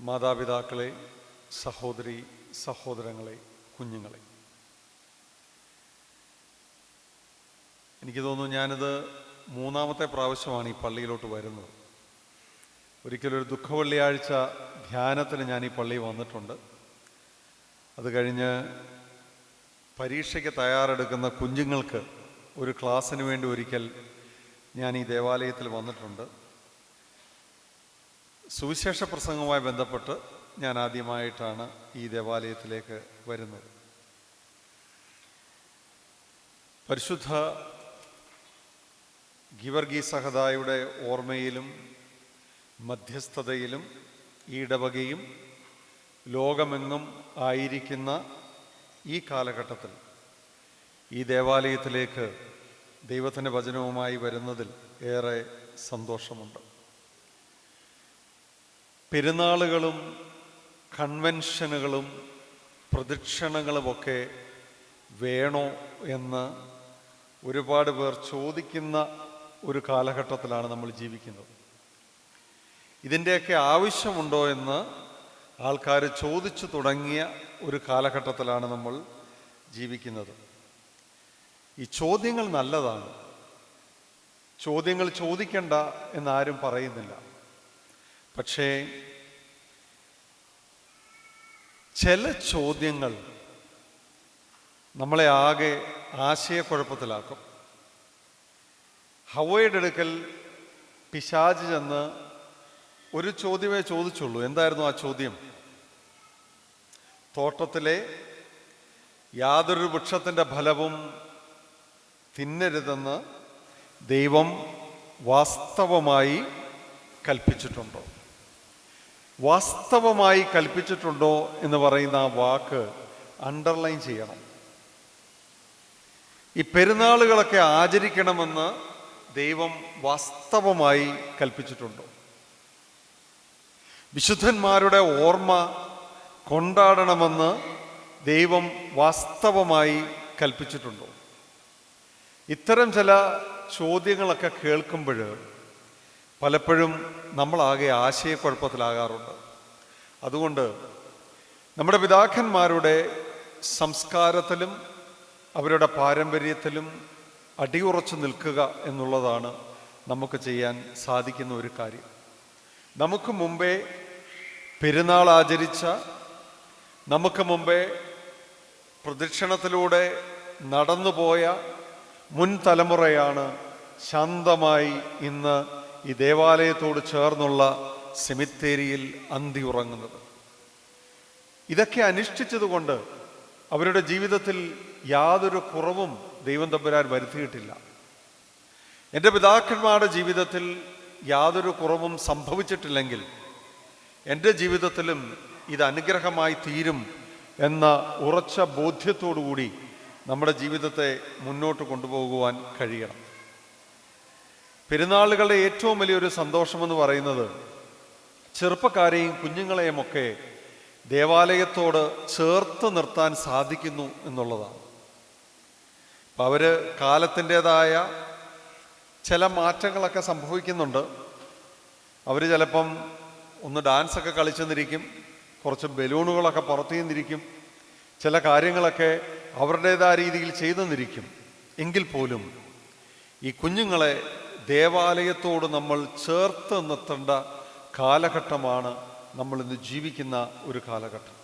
മാതാപിതാക്കളെ, സഹോദരി സഹോദരങ്ങളെ, കുഞ്ഞുങ്ങളെ, എനിക്ക് തോന്നുന്നു ഞാനിത് മൂന്നാമത്തെ പ്രാവശ്യമാണ് ഈ പള്ളിയിലോട്ട് വരുന്നത്. ഒരിക്കലൊരു ദുഃഖവെള്ളിയാഴ്ച ധ്യാനത്തിന് ഞാൻ ഈ പള്ളിയിൽ വന്നിട്ടുണ്ട്. അത് കഴിഞ്ഞ് പരീക്ഷയ്ക്ക് തയ്യാറെടുക്കുന്ന കുഞ്ഞുങ്ങൾക്ക് ഒരു ക്ലാസ്സിന് വേണ്ടി ഒരിക്കൽ ഞാൻ ഈ ദേവാലയത്തിൽ വന്നിട്ടുണ്ട്. സുവിശേഷ പ്രസംഗവുമായി ബന്ധപ്പെട്ട് ഞാൻ ആദ്യമായിട്ടാണ് ഈ ദേവാലയത്തിലേക്ക് വരുന്നത്. പരിശുദ്ധ ഗീവർഗീസ് സഹദായുടെ ഓർമ്മയിലും മധ്യസ്ഥതയിലും ഈ ഇടവകയും ലോകമെങ്ങും ആയിരിക്കുന്ന ഈ കാലഘട്ടത്തിൽ ഈ ദേവാലയത്തിലേക്ക് ദൈവത്തിൻ്റെ വചനവുമായി വരുന്നതിൽ ഏറെ സന്തോഷമുണ്ട്. പെരുന്നാളുകളും കൺവെൻഷനുകളും പ്രദക്ഷിണങ്ങളുമൊക്കെ വേണോ എന്ന് ഒരുപാട് പേർ ചോദിക്കുന്ന ഒരു കാലഘട്ടത്തിലാണ് നമ്മൾ ജീവിക്കുന്നത്. ഇതിൻ്റെയൊക്കെ ആവശ്യമുണ്ടോ എന്ന് ആൾക്കാർ ചോദിച്ചു തുടങ്ങിയ ഒരു കാലഘട്ടത്തിലാണ് നമ്മൾ ജീവിക്കുന്നത്. ഈ ചോദ്യങ്ങൾ നല്ലതാണ്, ചോദ്യങ്ങൾ ചോദിക്കണ്ട എന്നാരും പറയുന്നില്ല. പക്ഷേ ചില ചോദ്യങ്ങൾ നമ്മളെ ആകെ ആശയക്കുഴപ്പത്തിലാക്കും. ഹവ്വയുടെ അടുക്കൽ പിശാച് ചെന്ന് ഒരു ചോദ്യമേ ചോദിച്ചുള്ളൂ. എന്തായിരുന്നു ആ ചോദ്യം? തോട്ടത്തിലെ യാതൊരു വൃക്ഷത്തിൻ്റെ ഫലവും തിന്നരുതെന്ന് ദൈവം വാസ്തവമായി കൽപ്പിച്ചിട്ടുണ്ടോ? വാസ്തവമായി കൽപ്പിച്ചിട്ടുണ്ടോ എന്ന് പറയുന്ന ആ വാക്ക് അണ്ടർലൈൻ ചെയ്യണം. ഈ പെരുന്നാളുകളൊക്കെ ആചരിക്കണമെന്ന് ദൈവം വാസ്തവമായി കൽപ്പിച്ചിട്ടുണ്ടോ? വിശുദ്ധന്മാരുടെ ഓർമ്മ കൊണ്ടാടണമെന്ന് ദൈവം വാസ്തവമായി കൽപ്പിച്ചിട്ടുണ്ടോ? ഇത്തരം ചില ചോദ്യങ്ങളൊക്കെ കേൾക്കുമ്പോൾ പലപ്പോഴും നമ്മളാകെ ആശയക്കുഴപ്പത്തിലാകാറുണ്ട്. അതുകൊണ്ട് നമ്മുടെ പിതാക്കന്മാരുടെ സംസ്കാരത്തിലും അവരുടെ പാരമ്പര്യത്തിലും അടിയുറച്ചു നിൽക്കുക എന്നുള്ളതാണ് നമുക്ക് ചെയ്യാൻ സാധിക്കുന്ന ഒരു കാര്യം. നമുക്ക് മുമ്പേ പെരുന്നാൾ ആചരിച്ച, നമുക്ക് മുമ്പേ പ്രദക്ഷിണത്തിലൂടെ നടന്നുപോയ മുൻ തലമുറയാണ് ശാന്തമായി ഇന്ന് ഈ ദേവാലയത്തോട് ചേർന്നുള്ള സെമിത്തേരിയിൽ അന്തി ഉറങ്ങുന്നത്. ഇതൊക്കെ അനുഷ്ഠിച്ചതുകൊണ്ട് അവരുടെ ജീവിതത്തിൽ യാതൊരു കുറവും ദൈവം തമ്പുരാൻ വരുത്തിയിട്ടില്ല. എൻ്റെ പിതാക്കന്മാരുടെ ജീവിതത്തിൽ യാതൊരു കുറവും സംഭവിച്ചിട്ടില്ലെങ്കിൽ എൻ്റെ ജീവിതത്തിലും ഇത് അനുഗ്രഹമായി തീരും എന്ന ഉറച്ച ബോധ്യത്തോടുകൂടി നമ്മുടെ ജീവിതത്തെ മുന്നോട്ട് കൊണ്ടുപോകുവാൻ കഴിയണം. പെരുന്നാളുകളുടെ ഏറ്റവും വലിയൊരു സന്തോഷമെന്ന് പറയുന്നത് ചെറുപ്പക്കാരെയും കുഞ്ഞുങ്ങളെയും ഒക്കെ ദേവാലയത്തോട് ചേർത്ത് നിർത്താൻ സാധിക്കുന്നു എന്നുള്ളതാണ്. അപ്പം അവർ കാലത്തിൻ്റെതായ ചില മാറ്റങ്ങളൊക്കെ സംഭവിക്കുന്നുണ്ട്. അവർ ചിലപ്പം ഒന്ന് ഡാൻസൊക്കെ കളിച്ചെന്നിരിക്കും, കുറച്ച് ബലൂണുകളൊക്കെ പുറത്തു നിന്നിരിക്കും, ചില കാര്യങ്ങളൊക്കെ അവരുടേതായ രീതിയിൽ ചെയ്തെന്നിരിക്കും. എങ്കിൽ പോലും ഈ കുഞ്ഞുങ്ങളെ ദേവാലയത്തോട് നമ്മൾ ചേർത്ത് നിർത്തേണ്ട കാലഘട്ടമാണ് നമ്മൾ ഇന്ന് ജീവിക്കുന്ന ഒരു കാലഘട്ടം.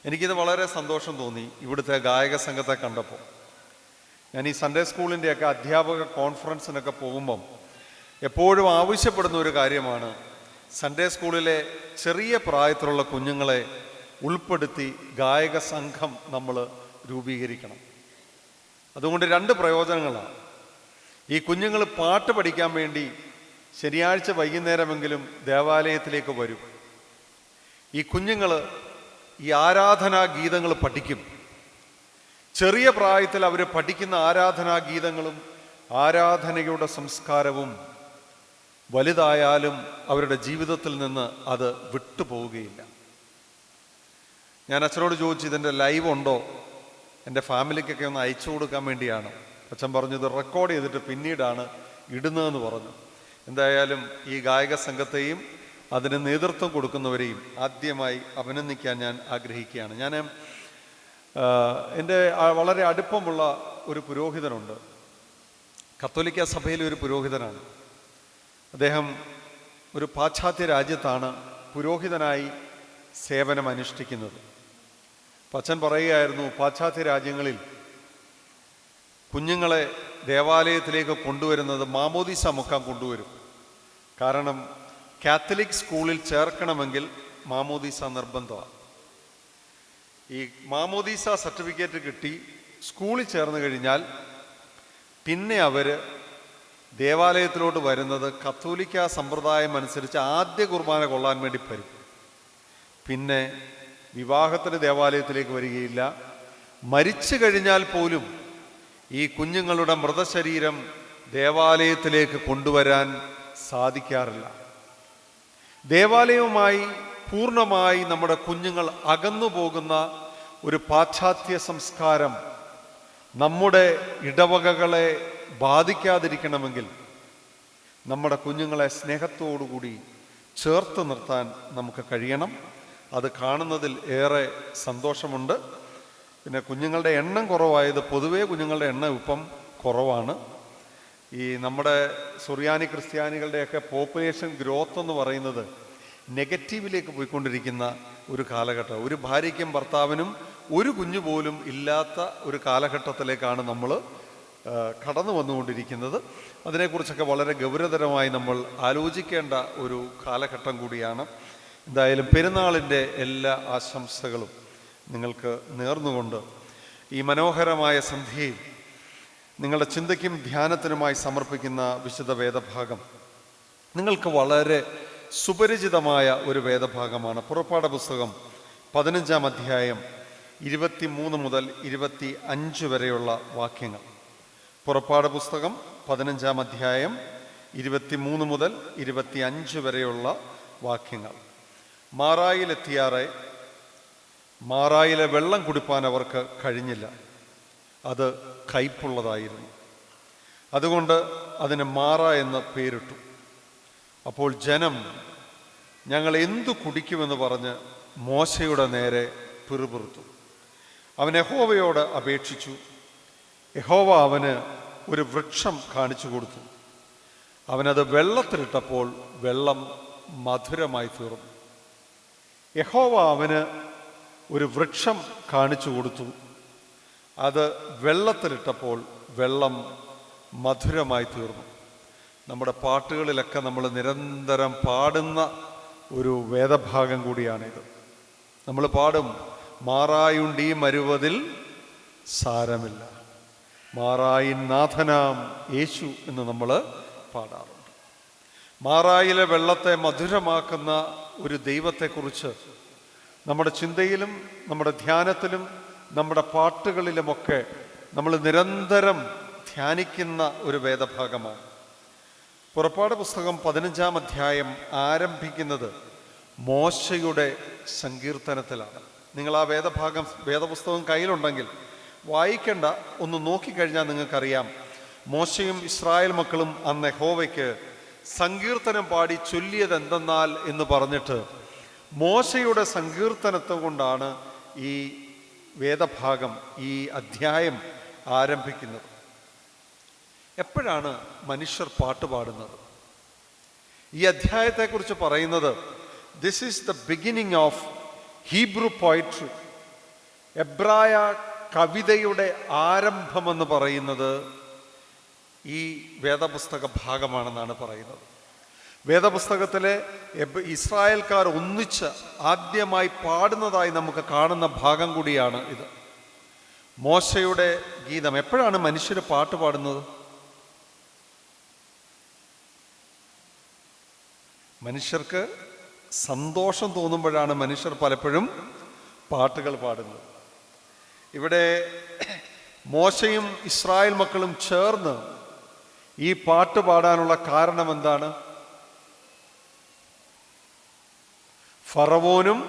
എനിക്കിത് വളരെ സന്തോഷം തോന്നി ഇവിടുത്തെ ഗായക സംഘത്തെ കണ്ടപ്പോൾ. ഞാൻ ഈ സൺഡേ സ്കൂളിൻ്റെയൊക്കെ അധ്യാപക കോൺഫറൻസിനൊക്കെ പോകുമ്പം എപ്പോഴും ആവശ്യപ്പെടുന്ന ഒരു കാര്യമാണ് സൺഡേ സ്കൂളിലെ ചെറിയ പ്രായത്തിലുള്ള കുഞ്ഞുങ്ങളെ ഉൾപ്പെടുത്തി ഗായക സംഘം നമ്മൾ രൂപീകരിക്കണം. അതുകൊണ്ട് രണ്ട് പ്രയോജനങ്ങളാണ്. ഈ കുഞ്ഞുങ്ങൾ പാട്ട് പഠിക്കാൻ വേണ്ടി ശനിയാഴ്ച വൈകുന്നേരമെങ്കിലും ദേവാലയത്തിലേക്ക് വരും. ഈ കുഞ്ഞുങ്ങൾ ഈ ആരാധനാ ഗീതങ്ങൾ പഠിക്കും. ചെറിയ പ്രായത്തിൽ അവർ പഠിക്കുന്ന ആരാധനാ ഗീതങ്ങളും ആരാധനയുടെ സംസ്കാരവും വലുതായാലും അവരുടെ ജീവിതത്തിൽ നിന്ന് അത് വിട്ടുപോവുകയില്ല. ഞാൻ അച്ഛനോട് ചോദിച്ചു, ഇതിൻ്റെ ലൈവ് ഉണ്ടോ, എൻ്റെ ഫാമിലിക്കൊക്കെ ഒന്ന് അയച്ചു കൊടുക്കാൻ വേണ്ടിയാണ്. അച്ഛൻ പറഞ്ഞു ഇത് റെക്കോർഡ് ചെയ്തിട്ട് പിന്നീടാണ് ഇടുന്നതെന്ന് പറഞ്ഞു. എന്തായാലും ഈ ഗായക സംഘത്തെയും അതിന് നേതൃത്വം കൊടുക്കുന്നവരെയും ആദ്യമായി അഭിനന്ദിക്കാൻ ഞാൻ ആഗ്രഹിക്കുകയാണ്. എൻ്റെ വളരെ അടുപ്പമുള്ള ഒരു പുരോഹിതനുണ്ട്. കത്തോലിക്ക സഭയിലെ ഒരു പുരോഹിതനാണ്. അദ്ദേഹം ഒരു പാശ്ചാത്യ രാജ്യത്താണ് പുരോഹിതനായി സേവനം അനുഷ്ഠിക്കുന്നത്. അച്ഛൻ പറയുകയായിരുന്നു, പാശ്ചാത്യ രാജ്യങ്ങളിൽ കുഞ്ഞുങ്ങളെ ദേവാലയത്തിലേക്ക് കൊണ്ടുവരുന്നത് മാമോദീസ മുക്കാൻ കൊണ്ടുവരും. കാരണം കാത്തലിക് സ്കൂളിൽ ചേർക്കണമെങ്കിൽ മാമോദീസ നിർബന്ധമാണ്. ഈ മാമോദീസ സർട്ടിഫിക്കറ്റ് കിട്ടി സ്കൂളിൽ ചേർന്ന് കഴിഞ്ഞാൽ പിന്നെ അവർ ദേവാലയത്തിലോട്ട് വരുന്നത് കത്തോലിക്ക സമ്പ്രദായം അനുസരിച്ച് ആദ്യ കുർബാന കൊള്ളാൻ വേണ്ടി വരും. പിന്നെ വിവാഹത്തിന് ദേവാലയത്തിലേക്ക് വരികയില്ല. മരിച്ചു കഴിഞ്ഞാൽ പോലും ഈ കുഞ്ഞുങ്ങളുടെ മൃതശരീരം ദേവാലയത്തിലേക്ക് കൊണ്ടുവരാൻ സാധിക്കാറില്ല. ദേവാലയവുമായി പൂർണ്ണമായി നമ്മുടെ കുഞ്ഞുങ്ങൾ അകന്നു പോകുന്ന ഒരു പാശ്ചാത്യ സംസ്കാരം നമ്മുടെ ഇടവകകളെ ബാധിക്കാതിരിക്കണമെങ്കിൽ നമ്മുടെ കുഞ്ഞുങ്ങളെ സ്നേഹത്തോടുകൂടി ചേർത്ത് നിർത്താൻ നമുക്ക് കഴിയണം. അത് കാണുന്നതിൽ ഏറെ സന്തോഷമുണ്ട്. പിന്നെ കുഞ്ഞുങ്ങളുടെ എണ്ണം കുറവായത്, പൊതുവേ കുഞ്ഞുങ്ങളുടെ എണ്ണം ഇപ്പം കുറവാണ്. ഈ നമ്മുടെ സുറിയാനി ക്രിസ്ത്യാനികളുടെയൊക്കെ പോപ്പുലേഷൻ ഗ്രോത്ത് എന്ന് പറയുന്നത് നെഗറ്റീവിലേക്ക് പോയിക്കൊണ്ടിരിക്കുന്ന ഒരു കാലഘട്ടം. ഒരു ഭാര്യയ്ക്കും ഭർത്താവിനും ഒരു കുഞ്ഞു പോലും ഇല്ലാത്ത ഒരു കാലഘട്ടത്തിലേക്കാണ് നമ്മൾ കടന്നു വന്നുകൊണ്ടിരിക്കുന്നത്. അതിനെക്കുറിച്ചൊക്കെ വളരെ ഗൗരവതരമായി നമ്മൾ ആലോചിക്കേണ്ട ഒരു കാലഘട്ടം കൂടിയാണ്. എന്തായാലും പെരുന്നാളിൻ്റെ എല്ലാ ആശംസകളും നിങ്ങൾക്ക് നേർന്നുകൊണ്ട് ഈ മനോഹരമായ സന്ധ്യയിൽ നിങ്ങളുടെ ചിന്തയ്ക്കും ധ്യാനത്തിനുമായി സമർപ്പിക്കുന്ന വിശുദ്ധ വേദഭാഗം നിങ്ങൾക്ക് വളരെ സുപരിചിതമായ ഒരു വേദഭാഗമാണ്. പുറപ്പാട് പുസ്തകം 15-ാം അധ്യായം 23 മുതൽ 25 വരെയുള്ള വാക്യങ്ങൾ. പുറപ്പാട് പുസ്തകം 15-ാം അധ്യായം 23 മുതൽ 25 വരെയുള്ള വാക്യങ്ങൾ. മാറായിലെത്തിയാറെ മാറായിലെ വെള്ളം കുടിപ്പാൻ അവർക്ക് കഴിഞ്ഞില്ല. അത് കയ്പുള്ളതായിരുന്നു. അതുകൊണ്ട് അതിന് മാറ എന്ന് പേരിട്ടു. അപ്പോൾ ജനം ഞങ്ങൾ എന്തു കുടിക്കുമെന്ന് പറഞ്ഞ് മോശയുടെ നേരെ പിറുപിറുത്തു. അവൻ യഹോവയോട് അപേക്ഷിച്ചു. യഹോവ അവന് ഒരു വൃക്ഷം കാണിച്ചു കൊടുത്തു. അവനത് വെള്ളത്തിലിട്ടപ്പോൾ വെള്ളം മധുരമായി തീർന്നു. യഹോവ അവന് ഒരു വൃക്ഷം കാണിച്ചു കൊടുത്തു. അത് വെള്ളത്തിലിട്ടപ്പോൾ വെള്ളം മധുരമായി തീർന്നു. നമ്മുടെ പാട്ടുകളിലൊക്കെ നമ്മൾ നിരന്തരം പാടുന്ന ഒരു വേദഭാഗം കൂടിയാണിത്. നമ്മൾ പാടും, മാറായുണ്ടീ മരുവതിൽ സാരമില്ല, മാറായിൻ നാഥനാം യേശു എന്ന് നമ്മൾ പാടാറുണ്ട്. മാറായിലെ വെള്ളത്തെ മധുരമാക്കുന്ന ഒരു ദൈവത്തെക്കുറിച്ച് നമ്മുടെ ചിന്തയിലും നമ്മുടെ ധ്യാനത്തിലും നമ്മുടെ പാട്ടുകളിലുമൊക്കെ നമ്മൾ നിരന്തരം ധ്യാനിക്കുന്ന ഒരു വേദഭാഗമാണ്. പുറപ്പാട് പുസ്തകം 15-ാം അധ്യായം ആരംഭിക്കുന്നത് മോശയുടെ സങ്കീർത്തനത്തിലാണ്. നിങ്ങൾ ആ വേദപുസ്തകം കയ്യിലുണ്ടെങ്കിൽ വായിക്കേണ്ട, ഒന്ന് നോക്കിക്കഴിഞ്ഞാൽ നിങ്ങൾക്കറിയാം. മോശയും ഇസ്രായേൽ മക്കളും അന്ന് യഹോവയ്ക്ക് സങ്കീർത്തനം പാടി ചൊല്ലിയത് എന്തെന്നാൽ എന്ന് പറഞ്ഞിട്ട് മോശയുടെ സങ്കീർത്തനത്തെ കൊണ്ടാണ് ഈ വേദഭാഗം, ഈ അധ്യായം ആരംഭിക്കുന്നത്. എപ്പോഴാണ് മനുഷ്യർ പാട്ട് പാടുന്നത്? ഈ അധ്യായത്തെക്കുറിച്ച് പറയുന്നത് this is the beginning of Hebrew poetry. എബ്രായ കവിതയുടെ ആരംഭമെന്ന് പറയുന്നത് ഈ വേദപുസ്തക ഭാഗമാണെന്നാണ് പറയുന്നത്. വേദപുസ്തകത്തിലെ ഇസ്രായേൽക്കാർ ഒന്നിച്ച് ആദ്യമായി പാടുന്നതായി നമുക്ക് കാണുന്ന ഭാഗം കൂടിയാണ് ഇത്. മോശയുടെ ഗീതം. എപ്പോഴാണ് മനുഷ്യർ പാട്ട് പാടുന്നത്? മനുഷ്യർക്ക് സന്തോഷം തോന്നുമ്പോഴാണ് മനുഷ്യർ പലപ്പോഴും പാട്ടുകൾ പാടുന്നത്. ഇവിടെ മോശയും ഇസ്രായേൽ മക്കളും ചേർന്ന് ഈ പാട്ട് പാടാനുള്ള കാരണം എന്താണ്? ഫറവോനും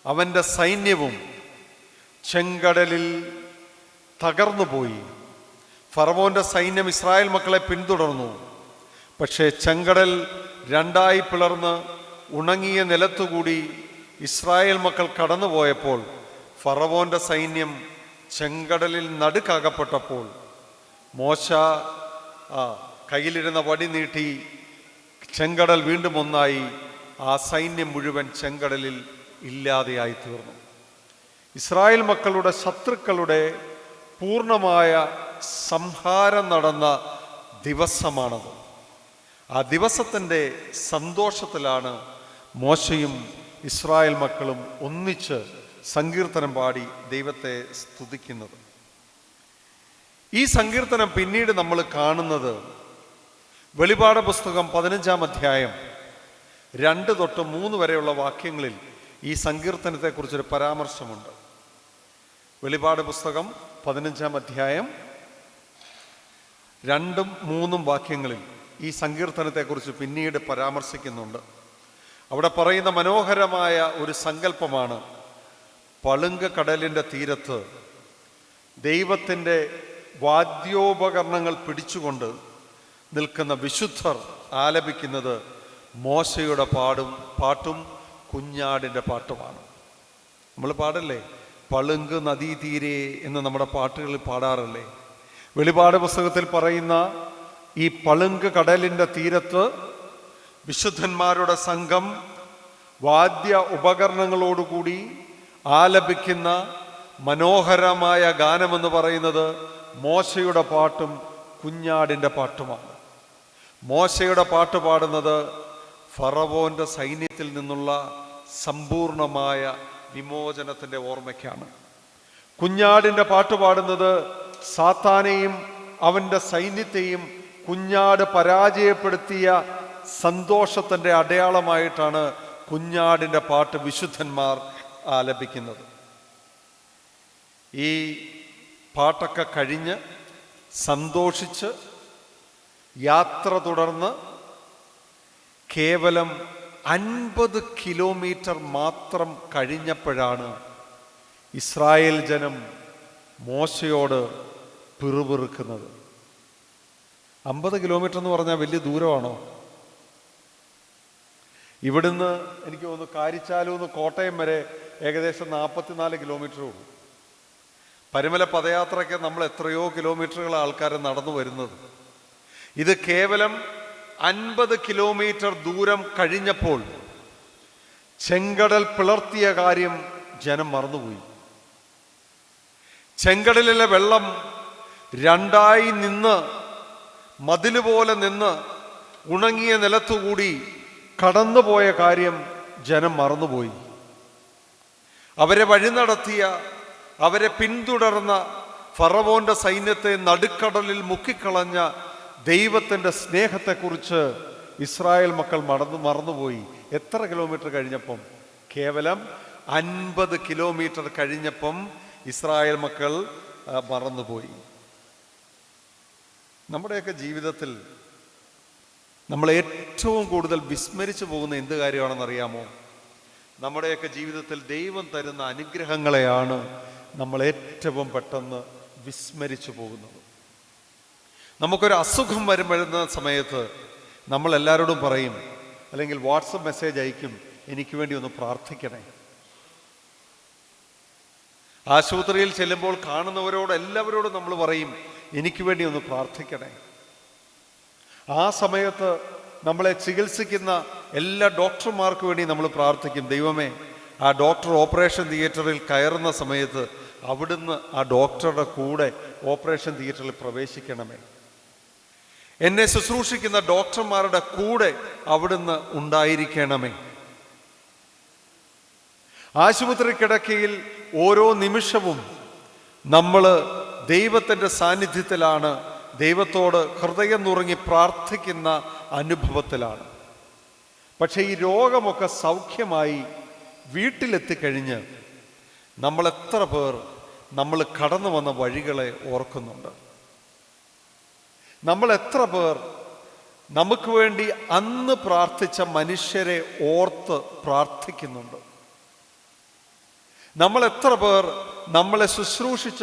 അവൻ്റെ സൈന്യവും ചെങ്കടലിൽ തകർന്നുപോയി. ഫറവോന്റെ സൈന്യം ഇസ്രായേൽ മക്കളെ പിന്തുടർന്നു. പക്ഷേ ചെങ്കടൽ രണ്ടായി പിളർന്ന് ഉണങ്ങിയ നിലത്തുകൂടി ഇസ്രായേൽ മക്കൾ കടന്നുപോയപ്പോൾ ഫറവോന്റെ സൈന്യം ചെങ്കടലിൽ നടുക്കകപ്പെട്ടപ്പോൾ മോശ കയ്യിലിരുന്ന വടി നീട്ടി ചെങ്കടൽ വീണ്ടും ഒന്നായി. ആ സൈന്യം മുഴുവൻ ചെങ്കടലിൽ ഇല്ലാതെയായി തീർന്നു. ഇസ്രായേൽ മക്കളുടെ ശത്രുക്കളുടെ പൂർണ്ണമായ സംഹാരം നടന്ന ദിവസമാണത്. ആ ദിവസത്തിൻ്റെ സന്തോഷത്തിലാണ് മോശയും ഇസ്രായേൽ മക്കളും ഒന്നിച്ച് സങ്കീർത്തനം പാടി ദൈവത്തെ സ്തുതിക്കുന്നത്. ഈ സങ്കീർത്തനം പിന്നീട് നമ്മൾ കാണുന്നത് വെളിപാട് പുസ്തകം 15-ാം അധ്യായം 2 തൊട്ട് 3 വരെയുള്ള വാക്യങ്ങളിൽ ഈ സങ്കീർത്തനത്തെക്കുറിച്ചൊരു പരാമർശമുണ്ട്. വെളിപാട് പുസ്തകം 15-ാം അധ്യായം 2, 3 വാക്യങ്ങളിൽ ഈ സങ്കീർത്തനത്തെക്കുറിച്ച് പിന്നീട് പരാമർശിക്കുന്നുണ്ട്. അവിടെ പറയുന്ന മനോഹരമായ ഒരു സങ്കല്പമാണ്, പളുങ്ക് കടലിൻ്റെ തീരത്ത് ദൈവത്തിൻ്റെ വാദ്യോപകരണങ്ങൾ പിടിച്ചുകൊണ്ട് നിൽക്കുന്ന വിശുദ്ധർ ആലപിക്കുന്നത് മോശയുടെ പാട്ടും കുഞ്ഞാടിൻ്റെ പാട്ടുമാണ്. നമ്മൾ പാടല്ലേ, പളുങ്ക് നദീതീരെ എന്ന് നമ്മുടെ പാട്ടുകളിൽ പാടാറല്ലേ? വെളിപാട് പുസ്തകത്തിൽ പറയുന്ന ഈ പളുങ്ക് കടലിൻ്റെ തീരത്ത് വിശുദ്ധന്മാരുടെ സംഘം വാദ്യ ഉപകരണങ്ങളോടുകൂടി ആലപിക്കുന്ന മനോഹരമായ ഗാനമെന്ന് പറയുന്നത് മോശയുടെ പാട്ടും കുഞ്ഞാടിൻ്റെ പാട്ടുമാണ്. മോശയുടെ പാട്ട് പാടുന്നത് ഫറവോന്റെ സൈന്യത്തിൽ നിന്നുള്ള സമ്പൂർണമായ വിമോചനത്തിൻ്റെ ഓർമ്മയ്ക്കാണ്. കുഞ്ഞാടിൻ്റെ പാട്ട് പാടുന്നത് സാത്താനെയും അവൻ്റെ സൈന്യത്തെയും കുഞ്ഞാട് പരാജയപ്പെടുത്തിയ സന്തോഷത്തിൻ്റെ അടയാളമായിട്ടാണ് കുഞ്ഞാടിൻ്റെ പാട്ട് വിശുദ്ധന്മാർ ആലപിക്കുന്നത്. ഈ പാട്ടൊക്കെ കഴിഞ്ഞ് സന്തോഷിച്ച് യാത്ര തുടർന്ന് കേവലം 50 കിലോമീറ്റർ മാത്രം കഴിഞ്ഞപ്പോഴാണ് ഇസ്രായേൽ ജനം മോശയോട് പിറുപിറുക്കുന്നത്. 50 കിലോമീറ്റർ എന്ന് പറഞ്ഞാൽ വലിയ ദൂരമാണോ? ഇവിടുന്ന് എനിക്ക് തോന്നുന്നു കാരിച്ചാലൂന്ന് കോട്ടയം വരെ ഏകദേശം 44 കിലോമീറ്ററേ ഉള്ളൂ. പരുമല പദയാത്രയ്ക്ക് നമ്മൾ എത്രയോ കിലോമീറ്ററുകൾ ആൾക്കാർ നടന്നു വരുന്നത്. ഇത് കേവലം 50 കിലോമീറ്റർ ദൂരം കഴിഞ്ഞപ്പോൾ ചെങ്കടൽ പിളർത്തിയ കാര്യം ജനം മറന്നുപോയി. ചെങ്കടലിലെ വെള്ളം രണ്ടായി നിന്ന് മതില് പോലെ നിന്ന് ഉണങ്ങിയ നിലത്തുകൂടി കടന്നുപോയ കാര്യം ജനം മറന്നുപോയി. അവരെ വഴി നടത്തിയ, അവരെ പിന്തുടർന്ന ഫറവോന്റെ സൈന്യത്തെ നടുക്കടലിൽ മുക്കിക്കളഞ്ഞ ദൈവത്തിൻ്റെ സ്നേഹത്തെക്കുറിച്ച് ഇസ്രായേൽ മക്കൾ മറന്നുപോയി. എത്ര കിലോമീറ്റർ കഴിഞ്ഞപ്പം? കേവലം 50 കിലോമീറ്റർ കഴിഞ്ഞപ്പം ഇസ്രായേൽ മക്കൾ മറന്നുപോയി. നമ്മുടെയൊക്കെ ജീവിതത്തിൽ നമ്മൾ ഏറ്റവും കൂടുതൽ വിസ്മരിച്ചു പോകുന്ന എന്ത് കാര്യമാണെന്നറിയാമോ? നമ്മുടെയൊക്കെ ജീവിതത്തിൽ ദൈവം തരുന്ന അനുഗ്രഹങ്ങളെയാണ് നമ്മൾ ഏറ്റവും പെട്ടെന്ന് വിസ്മരിച്ചു പോകുന്നത്. നമുക്കൊരു അസുഖം വരുന്ന സമയത്ത് നമ്മൾ എല്ലാവരോടും പറയും, അല്ലെങ്കിൽ വാട്സപ്പ് മെസ്സേജ് അയക്കും, എനിക്ക് വേണ്ടി ഒന്ന് പ്രാർത്ഥിക്കണേ. ആശുപത്രിയിൽ ചെല്ലുമ്പോൾ കാണുന്നവരോട് എല്ലാവരോടും നമ്മൾ പറയും, എനിക്ക് വേണ്ടി ഒന്ന് പ്രാർത്ഥിക്കണേ. ആ സമയത്ത് നമ്മളെ ചികിത്സിക്കുന്ന എല്ലാ ഡോക്ടർമാർക്ക് വേണ്ടി നമ്മൾ പ്രാർത്ഥിക്കും, ദൈവമേ ആ ഡോക്ടർ ഓപ്പറേഷൻ തിയേറ്ററിൽ കയറുന്ന സമയത്ത് അവിടുന്ന് ആ ഡോക്ടറുടെ കൂടെ ഓപ്പറേഷൻ തിയേറ്ററിൽ പ്രവേശിക്കണമേ. എന്നെ ശുശ്രൂഷിക്കുന്ന ഡോക്ടർമാരുടെ കൂടെ അവിടുന്ന് ഉണ്ടായിരിക്കണമേ. ആശുപത്രി കിടക്കയിൽ ഓരോ നിമിഷവും നമ്മൾ ദൈവത്തിൻ്റെ സാന്നിധ്യത്തിലാണ്, ദൈവത്തോട് ഹൃദയം നുറുങ്ങി പ്രാർത്ഥിക്കുന്ന അനുഭവത്തിലാണ്. പക്ഷെ ഈ രോഗമൊക്കെ സൗഖ്യമായി വീട്ടിലെത്തിക്കഴിഞ്ഞ് നമ്മൾ എത്ര പേർ നമ്മൾ കടന്നു വന്ന വഴികളെ ഓർക്കുന്നുണ്ട്? നമ്മൾ എത്ര പേർ നമുക്ക് വേണ്ടി അന്ന് പ്രാർത്ഥിച്ച മനുഷ്യരെ ഓർത്ത് പ്രാർത്ഥിക്കുന്നുണ്ട്? നമ്മൾ എത്ര പേർ നമ്മളെ ശുശ്രൂഷിച്ച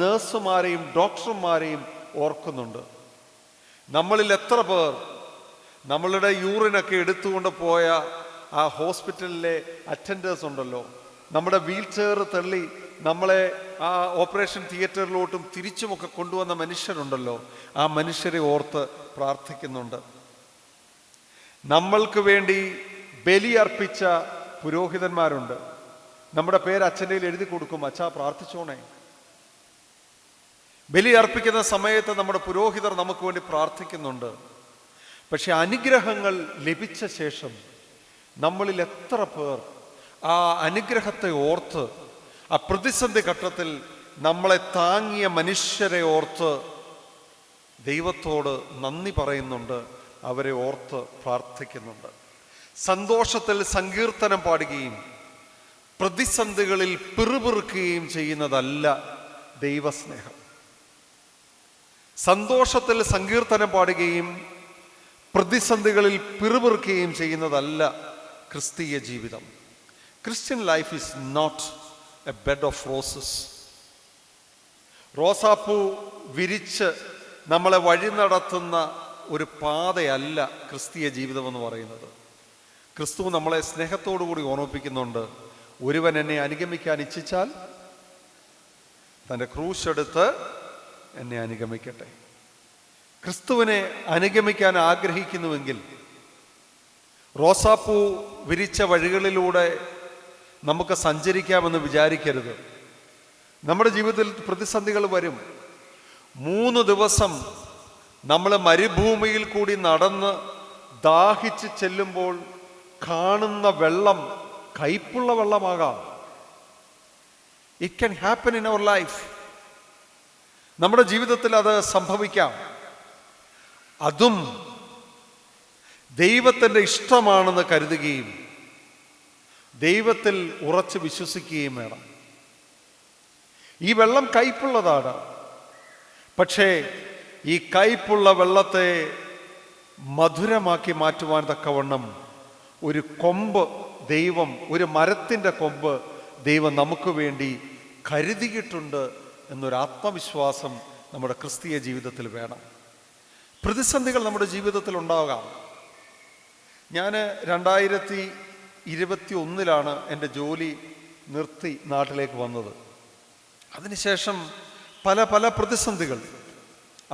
നഴ്സുമാരെയും ഡോക്ടർമാരെയും ഓർക്കുന്നുണ്ട്? നമ്മളിൽ എത്ര പേർ നമ്മളുടെ യൂറിനൊക്കെ എടുത്തുകൊണ്ട് പോയ ആ ഹോസ്പിറ്റലിലെ അറ്റൻഡേഴ്സ് ഉണ്ടല്ലോ, നമ്മുടെ വീൽ ചെയർ തള്ളി നമ്മളെ ആ ഓപ്പറേഷൻ തിയേറ്ററിലോട്ടും തിരിച്ചുമൊക്കെ കൊണ്ടുവന്ന മനുഷ്യരുണ്ടല്ലോ, ആ മനുഷ്യരെ ഓർത്ത് പ്രാർത്ഥിക്കുന്നുണ്ട്. നമ്മൾക്ക് വേണ്ടി ബലിയർപ്പിച്ച പുരോഹിതന്മാരുണ്ട്. നമ്മുടെ പേര് അച്ഛൻ്റെ എഴുതി കൊടുക്കും, അച്ഛാ പ്രാർത്ഥിച്ചോണേ. ബലി അർപ്പിക്കുന്ന സമയത്ത് നമ്മുടെ പുരോഹിതർ നമുക്ക് വേണ്ടി പ്രാർത്ഥിക്കുന്നുണ്ട്. പക്ഷെ അനുഗ്രഹങ്ങൾ ലഭിച്ച ശേഷം നമ്മളിൽ എത്ര പേർ ആ അനുഗ്രഹത്തെ ഓർത്ത്, ആ പ്രതിസന്ധി ഘട്ടത്തിൽ നമ്മളെ താങ്ങിയ മനുഷ്യരെ ഓർത്ത് ദൈവത്തോട് നന്ദി പറയുന്നുണ്ട്, അവരെ ഓർത്ത് പ്രാർത്ഥിക്കുന്നുണ്ട്. സന്തോഷത്തിൽ സങ്കീർത്തനം പാടുകയും പ്രതിസന്ധികളിൽ പിറുപിറുക്കുകയും ചെയ്യുന്നതല്ല ദൈവസ്നേഹം. സന്തോഷത്തിൽ സങ്കീർത്തനം പാടുകയും പ്രതിസന്ധികളിൽ പിറുപിറുക്കുകയും ചെയ്യുന്നതല്ല ക്രിസ്തീയ ജീവിതം. Christian life is not a bed of roses. റോസാപ്പൂ വിരിച്ച് നമ്മളെ വഴി നടത്തുന്ന ഒരു പാതയല്ല ക്രിസ്തീയ ജീവിതം എന്ന് പറയുന്നത്. ക്രിസ്തു നമ്മളെ സ്നേഹത്തോടു കൂടി ഓർമ്മിപ്പിക്കുന്നുണ്ട്, ഒരുവൻ എന്നെ അനുഗമിക്കാൻ ഇച്ഛിച്ചാൽ തൻ്റെ ക്രൂശ് എടുത്ത് എന്നെ അനുഗമിക്കട്ടെ. ക്രിസ്തുവിനെ അനുഗമിക്കാൻ ആഗ്രഹിക്കുന്നുവെങ്കിൽ റോസാപ്പൂ വിരിച്ച വഴികളിലൂടെ നമുക്ക് സഞ്ചരിക്കാമെന്ന് വിചാരിക്കരുത്. നമ്മുടെ ജീവിതത്തിൽ പ്രതിസന്ധികൾ വരും. 3 ദിവസം നമ്മൾ മരുഭൂമിയിൽ കൂടി നടന്ന് ദാഹിച്ച് ചെല്ലുമ്പോൾ കാണുന്ന വെള്ളം കയ്പുള്ള വെള്ളമാകാം. It can happen in our life. നമ്മുടെ ജീവിതത്തിൽ അത് സംഭവിക്കാം. അതും ദൈവത്തിൻ്റെ ഇഷ്ടമാണെന്ന് കരുതുകയും ദൈവത്തിൽ ഉറച്ച് വിശ്വസിക്കുകയും വേണം. ഈ വെള്ളം കയ്പുള്ളതാണ്. പക്ഷേ ഈ കയ്പുള്ള വെള്ളത്തെ മധുരമാക്കി മാറ്റുവാൻ തക്കവണ്ണം ഒരു കൊമ്പ് ദൈവം, ഒരു മരത്തിൻ്റെ കൊമ്പ് ദൈവം നമുക്ക് വേണ്ടി കരുതിയിട്ടുണ്ട് എന്നൊരു ആത്മവിശ്വാസം നമ്മുടെ ക്രിസ്തീയ ജീവിതത്തിൽ വേണം. പ്രതിസന്ധികൾ നമ്മുടെ ജീവിതത്തിൽ ഉണ്ടാകാം. ഞാൻ 2021 എൻ്റെ ജോലി നിർത്തി നാട്ടിലേക്ക് വന്നത്. അതിനുശേഷം പല പല പ്രതിസന്ധികൾ,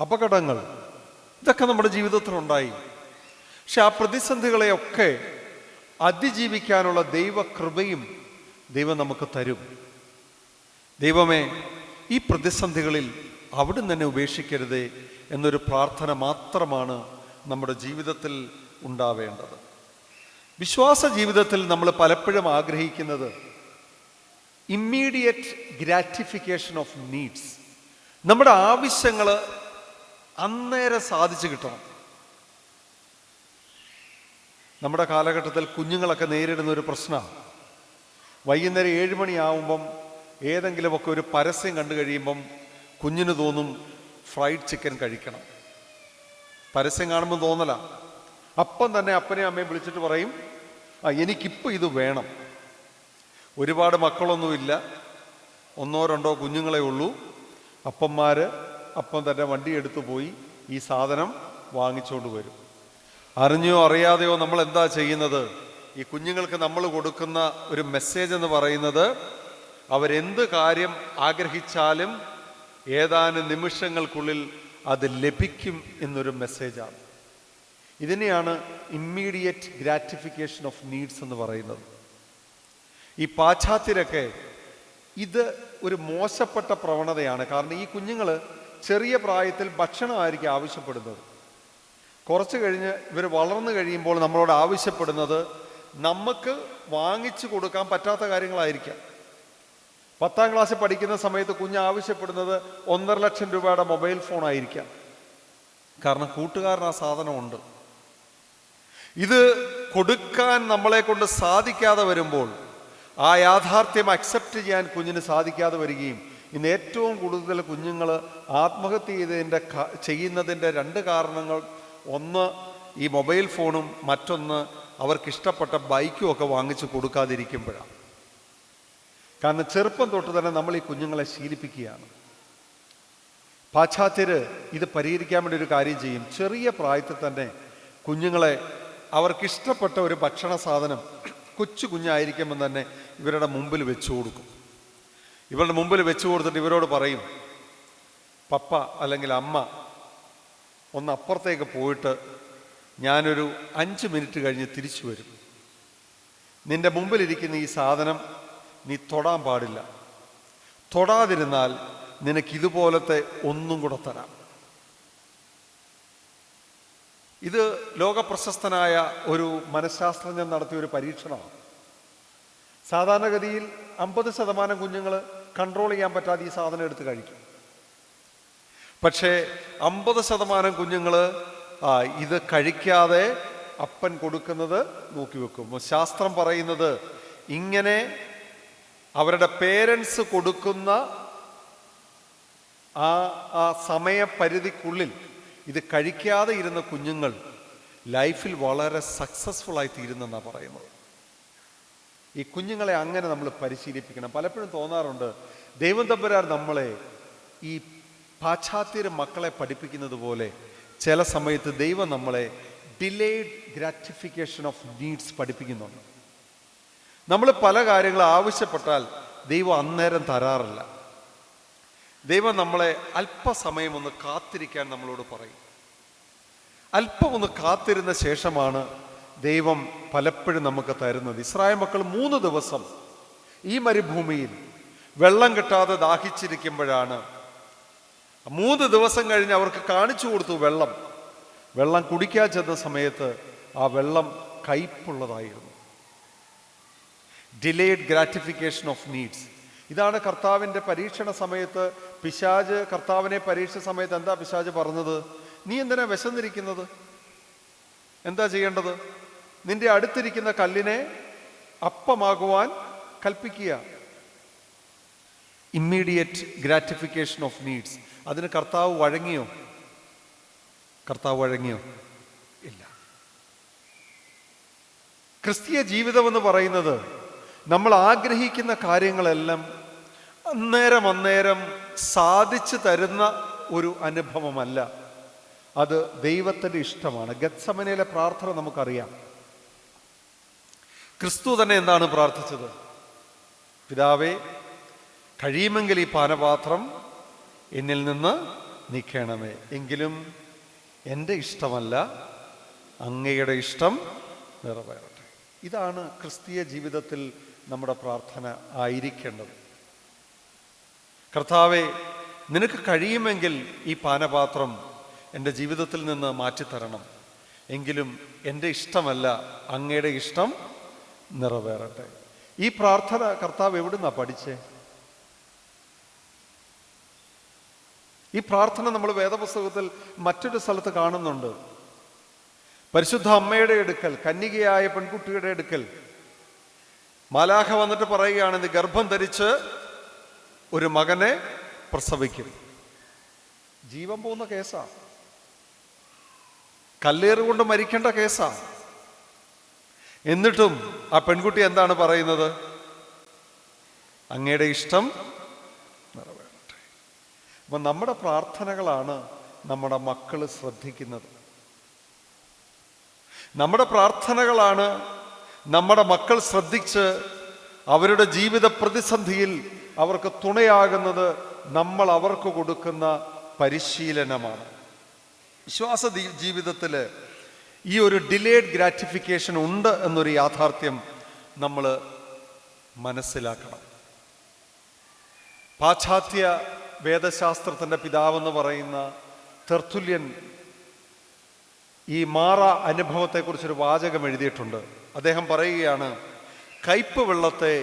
അപകടങ്ങൾ, ഇതൊക്കെ നമ്മുടെ ജീവിതത്തിലുണ്ടായി. പക്ഷെ ആ പ്രതിസന്ധികളെയൊക്കെ അതിജീവിക്കാനുള്ള ദൈവകൃപയും ദൈവം നമുക്ക് തരും. ദൈവമേ, ഈ പ്രതിസന്ധികളിൽ അവിടുന്ന് തന്നെ ഉപേക്ഷിക്കരുതേ എന്നൊരു പ്രാർത്ഥന മാത്രമാണ് നമ്മുടെ ജീവിതത്തിൽ ഉണ്ടാവേണ്ടത്. വിശ്വാസ ജീവിതത്തിൽ നമ്മൾ പലപ്പോഴും ആഗ്രഹിക്കുന്നത് ഇമ്മീഡിയറ്റ് ഗ്രാറ്റിഫിക്കേഷൻ ഓഫ് നീഡ്സ്. നമ്മുടെ ആവശ്യങ്ങൾ അന്നേരം സാധിച്ചു കിട്ടണം. നമ്മുടെ കാലഘട്ടത്തിൽ കുഞ്ഞുങ്ങളൊക്കെ നേരിടുന്ന ഒരു പ്രശ്നമാണ്, വൈകുന്നേരം 7 മണിയാവുമ്പം ഏതെങ്കിലുമൊക്കെ ഒരു പരസ്യം കണ്ടു കഴിയുമ്പം കുഞ്ഞിന് തോന്നും ഫ്രൈഡ് ചിക്കൻ കഴിക്കണം. പരസ്യം കാണുമ്പോൾ തോന്നല. അപ്പം തന്നെ അപ്പനെയും അമ്മയും വിളിച്ചിട്ട് പറയും, എനിക്കിപ്പോൾ ഇത് വേണം. ഒരുപാട് മക്കളൊന്നുമില്ല, 1-2 കുഞ്ഞുങ്ങളെ ഉള്ളൂ. അപ്പന്മാർ അപ്പം തന്നെ വണ്ടി എടുത്തു പോയി ഈ സാധനം വാങ്ങിച്ചുകൊണ്ട് വരും. അറിഞ്ഞോ അറിയാതെയോ നമ്മൾ എന്താ ചെയ്യുന്നത്? ഈ കുഞ്ഞുങ്ങൾക്ക് നമ്മൾ കൊടുക്കുന്ന ഒരു മെസ്സേജ് എന്ന് പറയുന്നത് അവരെന്ത് കാര്യം ആഗ്രഹിച്ചാലും ഏതാനും നിമിഷങ്ങൾക്കുള്ളിൽ അത് ലഭിക്കും എന്നൊരു മെസ്സേജാണ്. ഇതിനെയാണ് ഇമ്മീഡിയറ്റ് ഗ്രാറ്റിഫിക്കേഷൻ ഓഫ് നീഡ്സ് എന്ന് പറയുന്നത്. ഈ പാശ്ചാത്യരൊക്കെ ഇത് ഒരു മോശപ്പെട്ട പ്രവണതയാണ്. കാരണം ഈ കുഞ്ഞുങ്ങൾ ചെറിയ പ്രായത്തിൽ ഭക്ഷണമായിരിക്കും ആവശ്യപ്പെടുന്നത്. കുറച്ച് കഴിഞ്ഞ് ഇവർ വളർന്നു കഴിയുമ്പോൾ നമ്മളോട് ആവശ്യപ്പെടുന്നത് നമുക്ക് വാങ്ങിച്ചു കൊടുക്കാൻ പറ്റാത്ത കാര്യങ്ങളായിരിക്കാം. 10ാം ക്ലാസ്സിൽ പഠിക്കുന്ന സമയത്ത് കുഞ്ഞ് ആവശ്യപ്പെടുന്നത് 1.5 ലക്ഷം രൂപയുടെ മൊബൈൽ ഫോൺ ആയിരിക്കാം. കാരണം കൂട്ടുകാരൻ ആ സാധനമുണ്ട്. ഇത് കൊടുക്കാൻ നമ്മളെ കൊണ്ട് സാധിക്കാതെ വരുമ്പോൾ ആ യാഥാർത്ഥ്യം അക്സെപ്റ്റ് ചെയ്യാൻ കുഞ്ഞിന് സാധിക്കാതെ വരികയും ഇന്ന് ഏറ്റവും കൂടുതൽ കുഞ്ഞുങ്ങൾ ആത്മഹത്യ ചെയ്യുന്നതിൻ്റെ 2 കാരണങ്ങൾ, ഒന്ന് ഈ മൊബൈൽ ഫോണും മറ്റൊന്ന് അവർക്കിഷ്ടപ്പെട്ട ബൈക്കും ഒക്കെ വാങ്ങിച്ച് കൊടുക്കാതിരിക്കുമ്പോഴാണ്. കാരണം ചെറുപ്പം തൊട്ട് തന്നെ നമ്മൾ ഈ കുഞ്ഞുങ്ങളെ ശീലിപ്പിക്കുകയാണ്. പാശ്ചാത്യർ ഇത് പരിഹരിക്കാൻ വേണ്ടി ഒരു കാര്യം ചെയ്യും. ചെറിയ പ്രായത്തിൽ തന്നെ കുഞ്ഞുങ്ങളെ അവർക്കിഷ്ടപ്പെട്ട ഒരു ഭക്ഷണ സാധനം കൊച്ചു കുഞ്ഞായിരിക്കുമ്പോൾ തന്നെ ഇവരുടെ മുമ്പിൽ വെച്ചു കൊടുക്കും. ഇവരുടെ മുമ്പിൽ വെച്ചു കൊടുത്തിട്ട് ഇവരോട് പറയും, പപ്പ അല്ലെങ്കിൽ അമ്മ ഒന്ന് അപ്പുറത്തേക്ക് പോയിട്ട് ഞാനൊരു 5 മിനിറ്റ് കഴിഞ്ഞ് തിരിച്ചു വരും. നിന്റെ മുമ്പിലിരിക്കുന്ന ഈ സാധനം നീ തൊടാൻ പാടില്ല. തൊടാതിരുന്നാൽ നിനക്കിതുപോലത്തെ ഒന്നും കൂടെ തരാം. ഇത് ലോകപ്രശസ്തനായ ഒരു മനഃശാസ്ത്രജ്ഞൻ നടത്തിയ ഒരു പരീക്ഷണമാണ്. സാധാരണഗതിയിൽ 50% കുഞ്ഞുങ്ങൾ കൺട്രോൾ ചെയ്യാൻ പറ്റാതെ ഈ സാധനം എടുത്ത് കഴിക്കും. പക്ഷേ 50% കുഞ്ഞുങ്ങൾ ഇത് കഴിക്കാതെ അപ്പൻ കൊടുക്കുന്നത് നോക്കി വെക്കും. ശാസ്ത്രം പറയുന്നത് ഇങ്ങനെ അവരുടെ പേരൻസ് കൊടുക്കുന്ന ആ സമയപരിധിക്കുള്ളിൽ ഇത് കഴിക്കാതെ ഇരുന്ന കുഞ്ഞുങ്ങൾ ലൈഫിൽ വളരെ സക്സസ്ഫുൾ ആയി തീരുന്നെന്നാണ് പറയുന്നത്. ഈ കുഞ്ഞുങ്ങളെ അങ്ങനെ നമ്മൾ പരിശീലിപ്പിക്കണം. പലപ്പോഴും തോന്നാറുണ്ട്, ദൈവം തമ്പുരാൻ നമ്മളെ ഈ പാശ്ചാത്യ മക്കളെ പഠിപ്പിക്കുന്നത് പോലെ ചില സമയത്ത് ദൈവം നമ്മളെ ഡിലേഡ് ഗ്രാറ്റിഫിക്കേഷൻ ഓഫ് നീഡ്സ് പഠിപ്പിക്കുന്നുണ്ട്. നമ്മൾ പല കാര്യങ്ങൾ ആവശ്യപ്പെട്ടാൽ ദൈവം അന്നേരം തരാറില്ല. ദൈവം നമ്മളെ അല്പസമയം ഒന്ന് കാത്തിരിക്കാൻ നമ്മളോട് പറയും. അല്പം ഒന്ന് കാത്തിരുന്ന ശേഷമാണ് ദൈവം പലപ്പോഴും നമുക്ക് തരുന്നത്. ഇസ്രായേൽ മക്കൾ 3 ദിവസം ഈ മരുഭൂമിയിൽ വെള്ളം കിട്ടാതെ ദാഹിച്ചിരിക്കുമ്പോഴാണ് 3 ദിവസം കഴിഞ്ഞ് അവർക്ക് കാണിച്ചു കൊടുത്തു വെള്ളം കുടിക്കാൻ ചെന്ന സമയത്ത് ആ വെള്ളം കയ്പുള്ളതായിരുന്നു. Delayed gratification of needs. ഇതാണ് കർത്താവിൻ്റെ പരീക്ഷണ സമയത്ത് പിശാച് കർത്താവിനെ പരീക്ഷിച്ച സമയത്ത് എന്താ പിശാച് പറഞ്ഞത്? നീ എന്തിനാ വിശന്നിരിക്കുന്നത്? എന്താ ചെയ്യേണ്ടത്? നിന്റെ അടുത്തിരിക്കുന്ന കല്ലിനെ അപ്പമാകുവാൻ കൽപ്പിക്കുക. Immediate gratification of needs. അതിന് കർത്താവ് വഴങ്ങിയോ? ഇല്ല. ക്രിസ്തീയ ജീവിതം എന്ന് പറയുന്നത് നമ്മൾ ആഗ്രഹിക്കുന്ന കാര്യങ്ങളെല്ലാം അന്നേരം സാധിച്ചു തരുന്ന ഒരു അനുഭവമല്ല. അത് ദൈവത്തിൻ്റെ ഇഷ്ടമാണ്. ഗത്സമനയിലെ പ്രാർത്ഥന നമുക്കറിയാം. ക്രിസ്തു തന്നെ എന്താണ് പ്രാർത്ഥിച്ചത്? പിതാവേ, കഴിയുമെങ്കിൽ ഈ പാനപാത്രം എന്നിൽ നിന്ന് നീക്കണമേ, എങ്കിലും എൻ്റെ ഇഷ്ടമല്ല അങ്ങയുടെ ഇഷ്ടം നിറവേറട്ടെ. ഇതാണ് ക്രിസ്തീയ ജീവിതത്തിൽ നമ്മുടെ പ്രാർത്ഥന ആയിരിക്കേണ്ടത്. കർത്താവേ, നിനക്ക് കഴിയുമെങ്കിൽ ഈ പാനപാത്രം എൻ്റെ ജീവിതത്തിൽ നിന്ന് മാറ്റിത്തരണം, എങ്കിലും എൻ്റെ ഇഷ്ടമല്ല അങ്ങയുടെ ഇഷ്ടം നിറവേറട്ടെ. ഈ പ്രാർത്ഥന കർത്താവ് എവിടുന്നാ പഠിച്ചേ? ഈ പ്രാർത്ഥന നമ്മൾ വേദപുസ്തകത്തിൽ മറ്റൊരു സ്ഥലത്ത് കാണുന്നുണ്ട്. പരിശുദ്ധ അമ്മയുടെ അടുക്കൽ, കന്യകയായ പെൺകുട്ടിയുടെ അടുക്കൽ മാലാഖ വന്നിട്ട് പറയുകയാണ്, നീ ഗർഭം ധരിച്ച് ഒരു മകനെ പ്രസവിക്കും. ജീവൻ പോകുന്ന കേസാ, കല്ലേറുകൊണ്ട് മരിക്കേണ്ട കേസാ. എന്നിട്ടും ആ പെൺകുട്ടി എന്താണ് പറയുന്നത്? അങ്ങയുടെ ഇഷ്ടം നിറവേറട്ടെ. അപ്പൊ നമ്മുടെ പ്രാർത്ഥനകളാണ് നമ്മുടെ മക്കൾ ശ്രദ്ധിക്കുന്നത്. നമ്മുടെ പ്രാർത്ഥനകളാണ് നമ്മുടെ മക്കൾ ശ്രദ്ധിച്ച് അവരുടെ ജീവിത പ്രതിസന്ധിയിൽ അവർക്ക് തുണയാകുന്നത്. നമ്മൾ അവർക്ക് കൊടുക്കുന്ന പരിശീലനമാണ്. വിശ്വാസ ജീവിതത്തിൽ ഈ ഒരു ഡിലേഡ് ഗ്രാറ്റിഫിക്കേഷൻ ഉണ്ട് എന്നൊരു യാഥാർത്ഥ്യം നമ്മൾ മനസ്സിലാക്കണം. പാശ്ചാത്യ വേദശാസ്ത്രത്തിൻ്റെ പിതാവെന്ന് പറയുന്ന തെർത്തുല്യൻ ഈ മാറ അനുഭവത്തെക്കുറിച്ചൊരു വാചകം എഴുതിയിട്ടുണ്ട്. അദ്ദേഹം പറയുകയാണ്, കയ്പ് വെള്ളത്തെ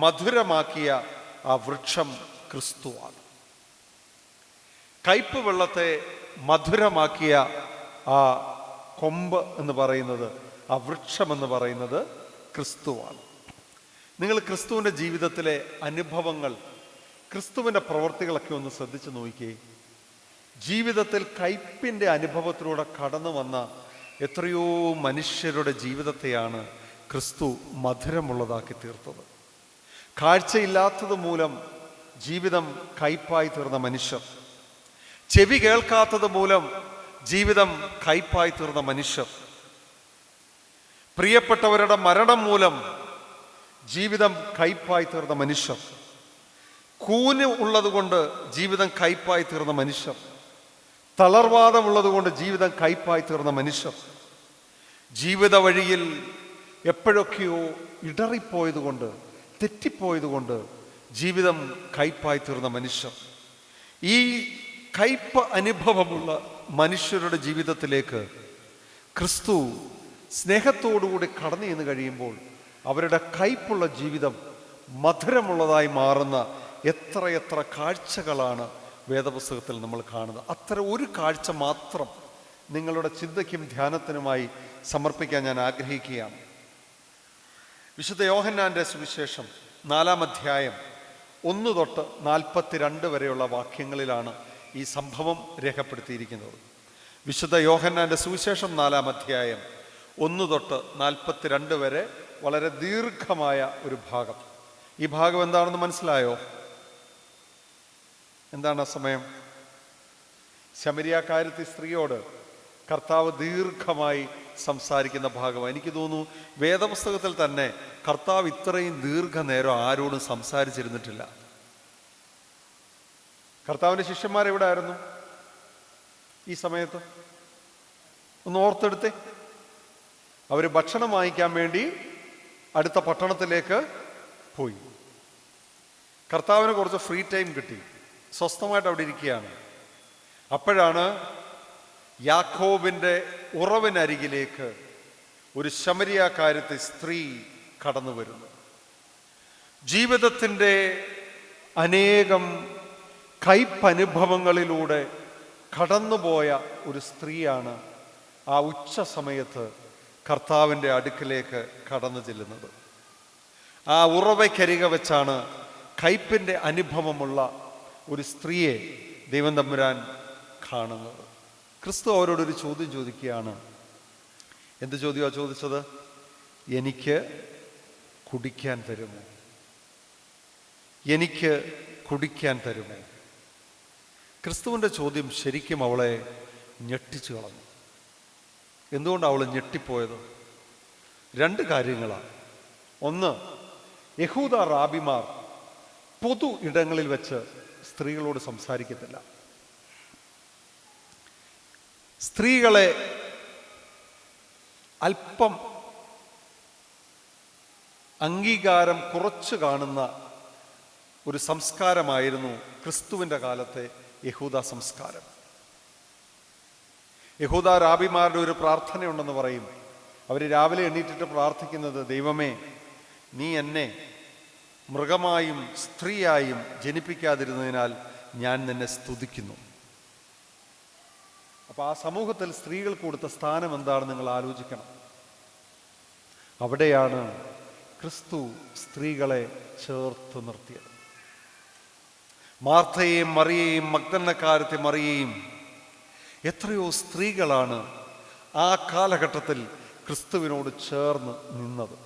മധുരമാക്കിയ ആ വൃക്ഷം ക്രിസ്തുവാണ്. കയ്പ് വെള്ളത്തെ മധുരമാക്കിയ ആ കൊമ്പ് എന്ന് പറയുന്നത്, ആ വൃക്ഷം എന്ന് പറയുന്നത് ക്രിസ്തുവാണ്. നിങ്ങൾ ക്രിസ്തുവിൻ്റെ ജീവിതത്തിലെ അനുഭവങ്ങൾ, ക്രിസ്തുവിൻ്റെ പ്രവൃത്തികളൊക്കെ ഒന്ന് ശ്രദ്ധിച്ചു നോക്കിയേ. ജീവിതത്തിൽ കയ്പിൻ്റെ അനുഭവത്തിലൂടെ കടന്നു വന്ന എത്രയോ മനുഷ്യരുടെ ജീവിതത്തെയാണ് ക്രിസ്തു മധുരമുള്ളതാക്കി തീർത്തത്. കാഴ്ചയില്ലാത്തത് മൂലം ജീവിതം കയ്പായി തീർന്ന മനുഷ്യർ, ചെവി കേൾക്കാത്തത് മൂലം ജീവിതം കയ്പായി തീർന്ന മനുഷ്യർ, പ്രിയപ്പെട്ടവരുടെ മരണം മൂലം ജീവിതം കയ്പായി തീർന്ന മനുഷ്യർ, കൂന് ഉള്ളതുകൊണ്ട് ജീവിതം കയ്പായി തീർന്ന മനുഷ്യർ, തളർവാദമുള്ളത് കൊണ്ട് ജീവിതം കയ്പായി തീർന്ന മനുഷ്യർ, ജീവിത വഴിയിൽ എപ്പോഴൊക്കെയോ ഇടറിപ്പോയതുകൊണ്ട്, തെറ്റിപ്പോയതുകൊണ്ട് ജീവിതം കയ്പായി തീർന്ന മനുഷ്യർ, ഈ കയ്പ് അനുഭവമുള്ള മനുഷ്യരുടെ ജീവിതത്തിലേക്ക് ക്രിസ്തു സ്നേഹത്തോടുകൂടി കടന്നു ചെന്ന് കഴിയുമ്പോൾ അവരുടെ കയ്പുള്ള ജീവിതം മധുരമുള്ളതായി മാറുന്ന എത്രയെത്ര കാഴ്ചകളാണ് വേദപുസ്തകത്തിൽ നമ്മൾ കാണുന്നത്. അത്തരം ഒരു കാഴ്ച മാത്രം നിങ്ങളുടെ ചിന്തയ്ക്കും ധ്യാനത്തിനുമായി സമർപ്പിക്കാൻ ഞാൻ ആഗ്രഹിക്കുകയാണ്. വിശുദ്ധ യോഹന്നാന്റെ സുവിശേഷം 4-ാം അധ്യായം 1 തൊട്ട് 42 വരെയുള്ള വാക്യങ്ങളിലാണ് ഈ സംഭവം രേഖപ്പെടുത്തിയിരിക്കുന്നത്. വിശുദ്ധ യോഹന്നാന്റെ സുവിശേഷം 4-ാം അധ്യായം 1 തൊട്ട് 42 വരെ വളരെ ദീർഘമായ ഒരു ഭാഗം. ഈ ഭാഗം എന്താണെന്ന് മനസ്സിലായോ? എന്താണ് ആ സമയം? ശമരിയാക്കാരത്തി സ്ത്രീയോട് കർത്താവ് ദീർഘമായി സംസാരിക്കുന്ന ഭാഗമാണ്. എനിക്ക് തോന്നുന്നു വേദപുസ്തകത്തിൽ തന്നെ കർത്താവ് ഇത്രയും ദീർഘനേരം ആരോടും സംസാരിച്ചിരുന്നിട്ടില്ല. കർത്താവിൻ്റെ ശിഷ്യന്മാരെവിടെ ആയിരുന്നു ഈ സമയത്ത്? ഒന്ന് ഓർത്തെടുത്തേ. അവർ ഭക്ഷണം വാങ്ങിക്കാൻ വേണ്ടി അടുത്ത പട്ടണത്തിലേക്ക് പോയി. കർത്താവിന് കുറച്ച് ഫ്രീ ടൈം കിട്ടി, സ്വസ്ഥമായിട്ട് അവിടെ ഇരിക്കുകയാണ്. അപ്പോഴാണ് യാക്കോബിൻ്റെ ഉറവിനരികിലേക്ക് ഒരു ശമരിയാക്കാരത്തി സ്ത്രീ കടന്നു വരുന്നു. ജീവിതത്തിൻ്റെ അനേകം കയ്പനുഭവങ്ങളിലൂടെ കടന്നുപോയ ഒരു സ്ത്രീയാണ് ആ ഉച്ച സമയത്ത് കർത്താവിൻ്റെ അടുക്കിലേക്ക് കടന്നു ചെല്ലുന്നത്. ആ ഉറവയ്ക്കരികെ വെച്ചാണ് കയ്പിൻ്റെ അനുഭവമുള്ള ഒരു സ്ത്രീയെ ദൈവം തമ്പുരാൻ കാണുന്നത്. ക്രിസ്തു അവരോടൊരു ചോദ്യം ചോദിക്കുകയാണ്. എന്ത് ചോദ്യമാണ് ചോദിച്ചത്? എനിക്ക് കുടിക്കാൻ തരുമോ? എനിക്ക് കുടിക്കാൻ തരുമോ? ക്രിസ്തുവിൻ്റെ ചോദ്യം ശരിക്കും അവളെ ഞെട്ടിച്ചു കളഞ്ഞു. എന്തുകൊണ്ടാണ് അവൾ ഞെട്ടിപ്പോയത്? 2 കാര്യങ്ങളാണ്. ഒന്ന്, യഹൂദ റാബിമാർ പൊതു ഇടങ്ങളിൽ വെച്ച് സ്ത്രീകളോട് സംസാരിക്കത്തില്ല. സ്ത്രീകളെ അല്പം അംഗീകാരം കുറച്ച് കാണുന്ന ഒരു സംസ്കാരമായിരുന്നു ക്രിസ്തുവിൻ്റെ കാലത്തെ യഹൂദ സംസ്കാരം. യഹൂദ റാബിമാരുടെ ഒരു പ്രാർത്ഥനയുണ്ടെന്ന് പറയും. അവർ രാവിലെ എണ്ണീറ്റിട്ട് പ്രാർത്ഥിക്കുന്നത്, ദൈവമേ, നീ എന്നെ മൃഗമായും സ്ത്രീയായും ജനിപ്പിക്കാതിരുന്നതിനാൽ ഞാൻ നിന്നെ സ്തുതിക്കുന്നു. അപ്പോൾ ആ സമൂഹത്തിൽ സ്ത്രീകൾക്ക് കൊടുത്ത സ്ഥാനം എന്താണെന്ന് നിങ്ങൾ ആലോചിക്കണം. അവിടെയാണ് ക്രിസ്തു സ്ത്രീകളെ ചേർത്ത് നിർത്തിയത്. മാർത്തയെയും മറിയയെയും മഗ്ദലക്കാരത്തെ മറിയയെയും എത്രയോ സ്ത്രീകളാണ് ആ കാലഘട്ടത്തിൽ ക്രിസ്തുവിനോട് ചേർന്ന് നിന്നത്.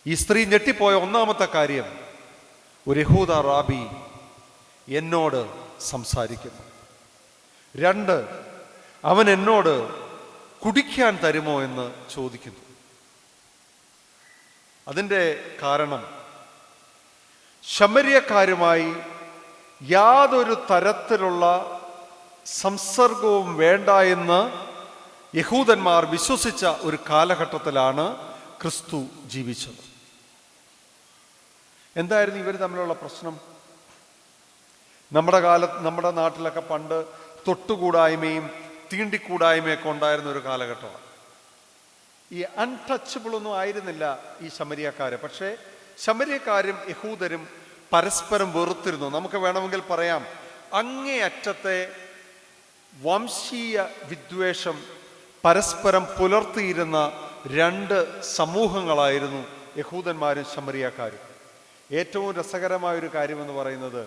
ഈ സ്ത്രീ ഞെട്ടിപ്പോയ ഒന്നാമത്തെ കാര്യം, ഒരു യഹൂദ റാബി എന്നോട് സംസാരിക്കുന്നു. 2, അവൻ എന്നോട് കുടിക്കാൻ തരുമോ എന്ന് ചോദിക്കുന്നു. അതിൻ്റെ കാരണം ശമര്യക്കാരുമായി യാതൊരു തരത്തിലുള്ള സംസർഗവും വേണ്ട എന്ന് യഹൂദന്മാർ വിശ്വസിച്ച ഒരു കാലഘട്ടത്തിലാണ് ക്രിസ്തു ജീവിച്ചത്. എന്തായിരുന്നു ഇവർ തമ്മിലുള്ള പ്രശ്നം? നമ്മുടെ നാട്ടിലൊക്കെ പണ്ട് തൊട്ടുകൂടായ്മയും തീണ്ടിക്കൂടായ്മയൊക്കെ ഉണ്ടായിരുന്ന ഒരു കാലഘട്ടമാണ്. ഈ അൺടച്ചബിൾ ഒന്നും ആയിരുന്നില്ല ഈ ശമര്യക്കാര്. പക്ഷേ ശമര്യക്കാരും യഹൂദരും പരസ്പരം വെറുത്തിരുന്നു. നമുക്ക് വേണമെങ്കിൽ പറയാം, അങ്ങേയറ്റത്തെ വംശീയ വിദ്വേഷം പരസ്പരം പുലർത്തിയിരുന്ന 2 സമൂഹങ്ങളായിരുന്നു യഹൂദന്മാരും ശമര്യക്കാരും. ഏറ്റവും രസകരമായൊരു കാര്യമെന്ന് പറയുന്നത്,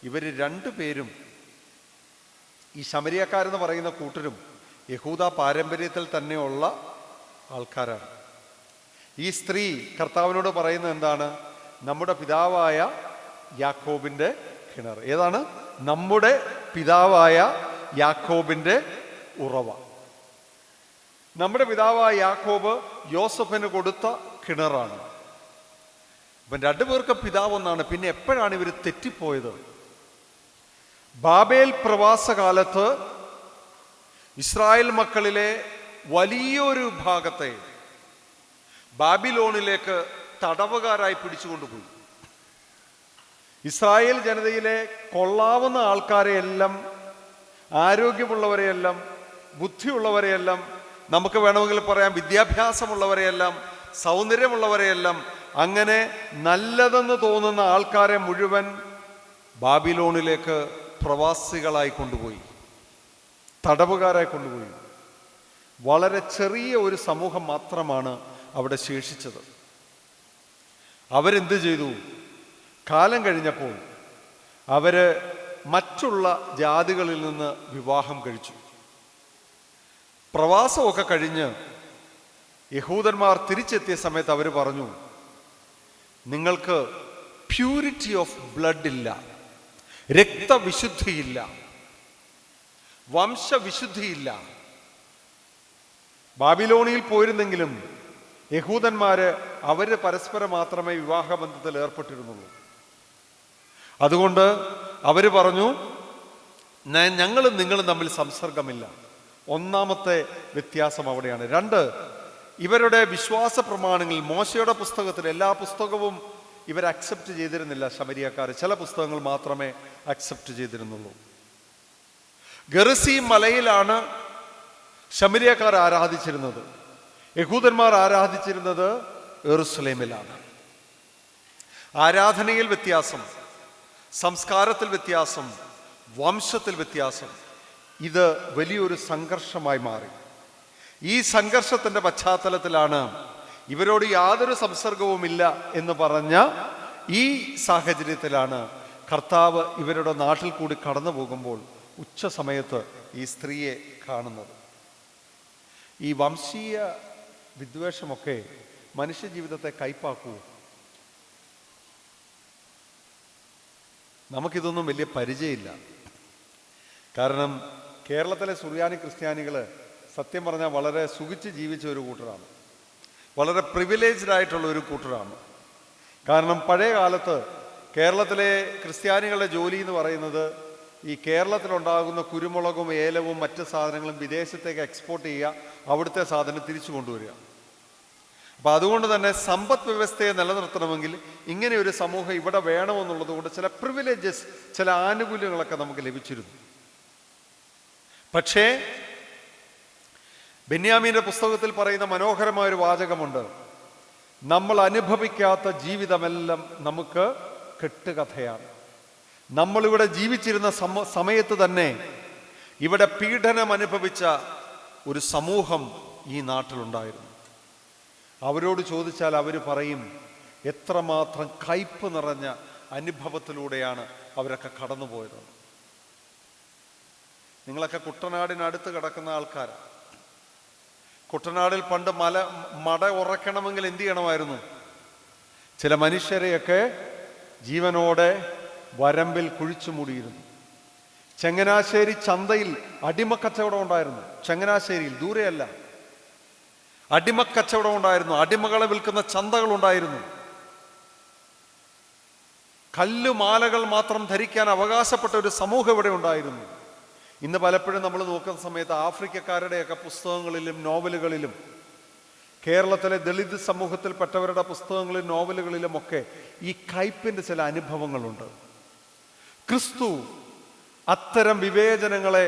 ഇവർ 2 പേരും, ഈ ശമര്യക്കാരെന്ന് പറയുന്ന കൂട്ടരും യഹൂദ പാരമ്പര്യത്തിൽ തന്നെയുള്ള ആൾക്കാരാണ്. ഈ സ്ത്രീ കർത്താവിനോട് പറയുന്നത് എന്താണ്? നമ്മുടെ പിതാവായ യാക്കോബിൻ്റെ കിണർ. ഏതാണ്? നമ്മുടെ പിതാവായ യാക്കോബിൻ്റെ ഉറവ. നമ്മുടെ പിതാവായ യാക്കോബ് യോസഫിന് കൊടുത്ത കിണറാണ്. അപ്പം രണ്ടുപേർക്ക് പിതാവ് ഒന്നാണ്. പിന്നെ എപ്പോഴാണ് ഇവർ തെറ്റിപ്പോയത്? ബാബേൽ പ്രവാസകാലത്ത് ഇസ്രായേൽ മക്കളിലെ വലിയൊരു ഭാഗത്തെ ബാബിലോണിലേക്ക് തടവുകാരായി പിടിച്ചുകൊണ്ടുപോയി. ഇസ്രായേൽ ജനതയിലെ കൊള്ളാവുന്ന ആൾക്കാരെയെല്ലാം, ആരോഗ്യമുള്ളവരെയെല്ലാം, ബുദ്ധിയുള്ളവരെയെല്ലാം, നമുക്ക് വേണമെങ്കിൽ പറയാം വിദ്യാഭ്യാസമുള്ളവരെയെല്ലാം, സൗന്ദര്യമുള്ളവരെയെല്ലാം, അങ്ങനെ നല്ലതെന്ന് തോന്നുന്ന ആൾക്കാരെ മുഴുവൻ ബാബിലോണിലേക്ക് പ്രവാസികളായി കൊണ്ടുപോയി, തടവുകാരായി കൊണ്ടുപോയി. വളരെ ചെറിയ ഒരു സമൂഹം മാത്രമാണ് അവിടെ ശേഷിച്ചത്. അവരെന്ത് ചെയ്തു? കാലം കഴിഞ്ഞപ്പോൾ അവര് മറ്റുള്ള ജാതികളിൽ നിന്ന് വിവാഹം കഴിച്ചു. പ്രവാസമൊക്കെ കഴിഞ്ഞ് യഹൂദന്മാർ തിരിച്ചെത്തിയ സമയത്ത് അവർ പറഞ്ഞു, നിങ്ങൾക്ക് പ്യൂരിറ്റി ഓഫ് ബ്ലഡ് ഇല്ല, രക്തവിശുദ്ധിയില്ല, വംശവിശുദ്ധിയില്ല. ബാബിലോണിയിൽ പോയിരുന്നെങ്കിലും യഹൂദന്മാര് അവര് പരസ്പരം മാത്രമേ വിവാഹബന്ധത്തിൽ ഏർപ്പെട്ടിരുന്നുള്ളൂ. അതുകൊണ്ട് അവര് പറഞ്ഞു, ഞങ്ങളും നിങ്ങളും തമ്മിൽ സംസർഗമില്ല. ഒന്നാമത്തെ വ്യത്യാസം അവിടെയാണ്. രണ്ട്, ഇവരുടെ വിശ്വാസ പ്രമാണങ്ങളിൽ മോശയുടെ പുസ്തകത്തിൽ എല്ലാ പുസ്തകവും ഇവർ അക്സെപ്റ്റ് ചെയ്തിരുന്നില്ല. ശമരിയക്കാർ ചില പുസ്തകങ്ങൾ മാത്രമേ അക്സെപ്റ്റ് ചെയ്തിരുന്നുള്ളൂ. ഗെറിസീം മലയിലാണ് ശമരിയക്കാർ ആരാധിച്ചിരുന്നത്. യഹൂദന്മാർ ആരാധിച്ചിരുന്നത് യെരുശലേമിലാണ്. ആരാധനയിൽ വ്യത്യാസം, സംസ്കാരത്തിൽ വ്യത്യാസം, വംശത്തിൽ വ്യത്യാസം. ഇത് വലിയൊരു സംഘർഷമായി മാറി. ഈ സംഘർഷത്തിന്റെ പശ്ചാത്തലത്തിലാണ് ഇവരോട് യാതൊരു സംസർഗവുമില്ല എന്ന് പറഞ്ഞ ഈ സാഹചര്യത്തിലാണ് കർത്താവ് ഇവരുടെ നാട്ടിൽ കൂടി കടന്നു പോകുമ്പോൾ ഉച്ച സമയത്ത് ഈ സ്ത്രീയെ കാണുന്നത്. ഈ വംശീയ വിദ്വേഷമൊക്കെ മനുഷ്യജീവിതത്തെ കയ്പാക്കുമോ? നമുക്കിതൊന്നും വലിയ പരിചയമില്ല. കാരണം കേരളത്തിലെ സുറിയാനി ക്രിസ്ത്യാനികൾ സത്യം പറഞ്ഞാൽ വളരെ സുഖിച്ച് ജീവിച്ച ഒരു കൂട്ടരാണ്, വളരെ പ്രിവിലേജ്ഡ് ആയിട്ടുള്ള ഒരു കൂട്ടരാണ്. കാരണം പഴയ കാലത്ത് കേരളത്തിലെ ക്രിസ്ത്യാനികളുടെ ജോലി എന്ന് പറയുന്നത് ഈ കേരളത്തിലുണ്ടാകുന്ന കുരുമുളകും ഏലവും മറ്റ് സാധനങ്ങളും വിദേശത്തേക്ക് എക്സ്പോർട്ട് ചെയ്യുക, അവിടുത്തെ സാധനം തിരിച്ചു കൊണ്ടുവരിക. അപ്പം അതുകൊണ്ട് തന്നെ സമ്പദ് വ്യവസ്ഥയെ നിലനിർത്തണമെങ്കിൽ ഇങ്ങനെ ഒരു സമൂഹം ഇവിടെ വേണമെന്നുള്ളത് കൊണ്ട് ചില പ്രിവിലേജസ്, ചില ആനുകൂല്യങ്ങളൊക്കെ നമുക്ക് ലഭിച്ചിരുന്നു. പക്ഷേ ബെന്യാമീന്റെ പുസ്തകത്തിൽ പറയുന്ന മനോഹരമായൊരു വാചകമുണ്ട്, നമ്മൾ അനുഭവിക്കാത്ത ജീവിതമെല്ലാം നമുക്ക് കെട്ടുകഥയാണ്. നമ്മളിവിടെ ജീവിച്ചിരുന്ന സമയത്ത് തന്നെ ഇവിടെ പീഡനം അനുഭവിച്ച ഒരു സമൂഹം ഈ നാട്ടിലുണ്ടായിരുന്നു. അവരോട് ചോദിച്ചാൽ അവർ പറയും എത്രമാത്രം കയ്പ് നിറഞ്ഞ അനുഭവത്തിലൂടെയാണ് അവരൊക്കെ കടന്നുപോയത്. നിങ്ങളൊക്കെ കുട്ടനാടിനടുത്ത് കിടക്കുന്ന ആൾക്കാരാണ്. കുട്ടനാടിൽ പണ്ട് മട ഉറക്കണമെങ്കിൽ എന്ത് ചെയ്യണമായിരുന്നു? ചില മനുഷ്യരെയൊക്കെ ജീവനോടെ വരമ്പിൽ കുഴിച്ചു മൂടിയിരുന്നു. ചങ്ങനാശ്ശേരി ചന്തയിൽ അടിമക്കച്ചവടം ഉണ്ടായിരുന്നു. ചങ്ങനാശ്ശേരിയിൽ, ദൂരെയല്ല, അടിമക്കച്ചവടം ഉണ്ടായിരുന്നു. അടിമകളെ വിൽക്കുന്ന ചന്തകൾ ഉണ്ടായിരുന്നു. കല്ലുമാലകൾ മാത്രം ധരിക്കാൻ അവകാശപ്പെട്ട ഒരു സമൂഹം ഇവിടെ ഉണ്ടായിരുന്നു. ഇന്ന് പലപ്പോഴും നമ്മൾ നോക്കുന്ന സമയത്ത് ആഫ്രിക്കക്കാരുടെയൊക്കെ പുസ്തകങ്ങളിലും നോവലുകളിലും കേരളത്തിലെ ദളിത് സമൂഹത്തിൽപ്പെട്ടവരുടെ പുസ്തകങ്ങളിലും നോവലുകളിലുമൊക്കെ ഈ കയ്പിൻ്റെ ചില അനുഭവങ്ങളുണ്ട്. ക്രിസ്തു അത്തരം വിവേചനങ്ങളെ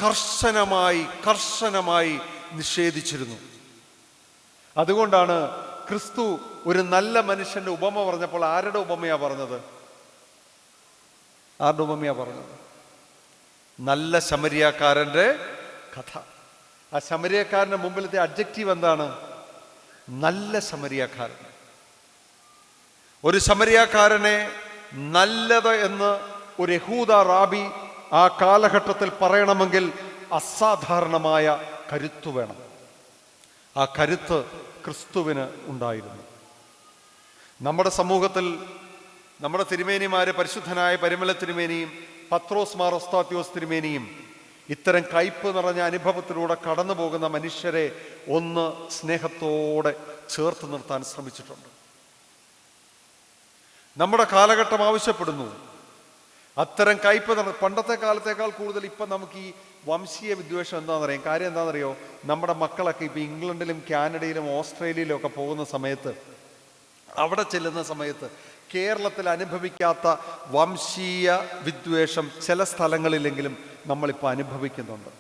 കർശനമായി നിഷേധിച്ചിരുന്നു. അതുകൊണ്ടാണ് ക്രിസ്തു ഒരു നല്ല മനുഷ്യന്റെ ഉപമ പറഞ്ഞപ്പോൾ ആരുടെ ഉപമയാ പറഞ്ഞത്? ആരുടെ ഉപമയാ പറഞ്ഞത്? നല്ല ശമരിയക്കാരന്റെ കഥ. ആ ശമരിയക്കാരന്റെ മുമ്പിലത്തെ അഡ്ജക്റ്റീവ് എന്താണ്? നല്ല ശമരിയക്കാരൻ. ഒരു ശമരിയക്കാരനെ നല്ലത് എന്ന് ഒരു യഹൂദ റാബി ആ കാലഘട്ടത്തിൽ പറയണമെങ്കിൽ അസാധാരണമായ കരുത്ത് വേണം. ആ കരുത്ത് ക്രിസ്തുവിന് ഉണ്ടായിരുന്നു. നമ്മുടെ സമൂഹത്തിൽ നമ്മുടെ തിരുമേനിമാര്, പരിശുദ്ധനായ പരിമല തിരുമേനിയും പത്രോസ് മാർ ഒസ്താത്യോസ് തിരുമേനിയും ഇത്തരം കയ്പ് നിറഞ്ഞ അനുഭവത്തിലൂടെ കടന്നു പോകുന്ന മനുഷ്യരെ ഒന്ന് സ്നേഹത്തോടെ ചേർത്ത് നിർത്താൻ ശ്രമിച്ചിട്ടുണ്ട്. നമ്മുടെ കാലഘട്ടം ആവശ്യപ്പെടുന്നു അത്തരം കയ്പ് പണ്ടത്തെ കാലത്തേക്കാൾ കൂടുതൽ ഇപ്പം നമുക്ക് ഈ വംശീയ വിദ്വേഷം എന്താണെന്നറിയാം. കാര്യം എന്താണെന്നറിയോ, നമ്മുടെ മക്കളൊക്കെ ഇപ്പം ഇംഗ്ലണ്ടിലും കാനഡയിലും ഓസ്ട്രേലിയയിലും ഒക്കെ പോകുന്ന സമയത്ത്, അവിടെ ചെല്ലുന്ന സമയത്ത് കേരളത്തിൽ അനുഭവിക്കാത്ത വംശീയ വിദ്വേഷം ചില സ്ഥലങ്ങളിലെങ്കിലും നമ്മളിപ്പോൾ അനുഭവിക്കുന്നുണ്ട്.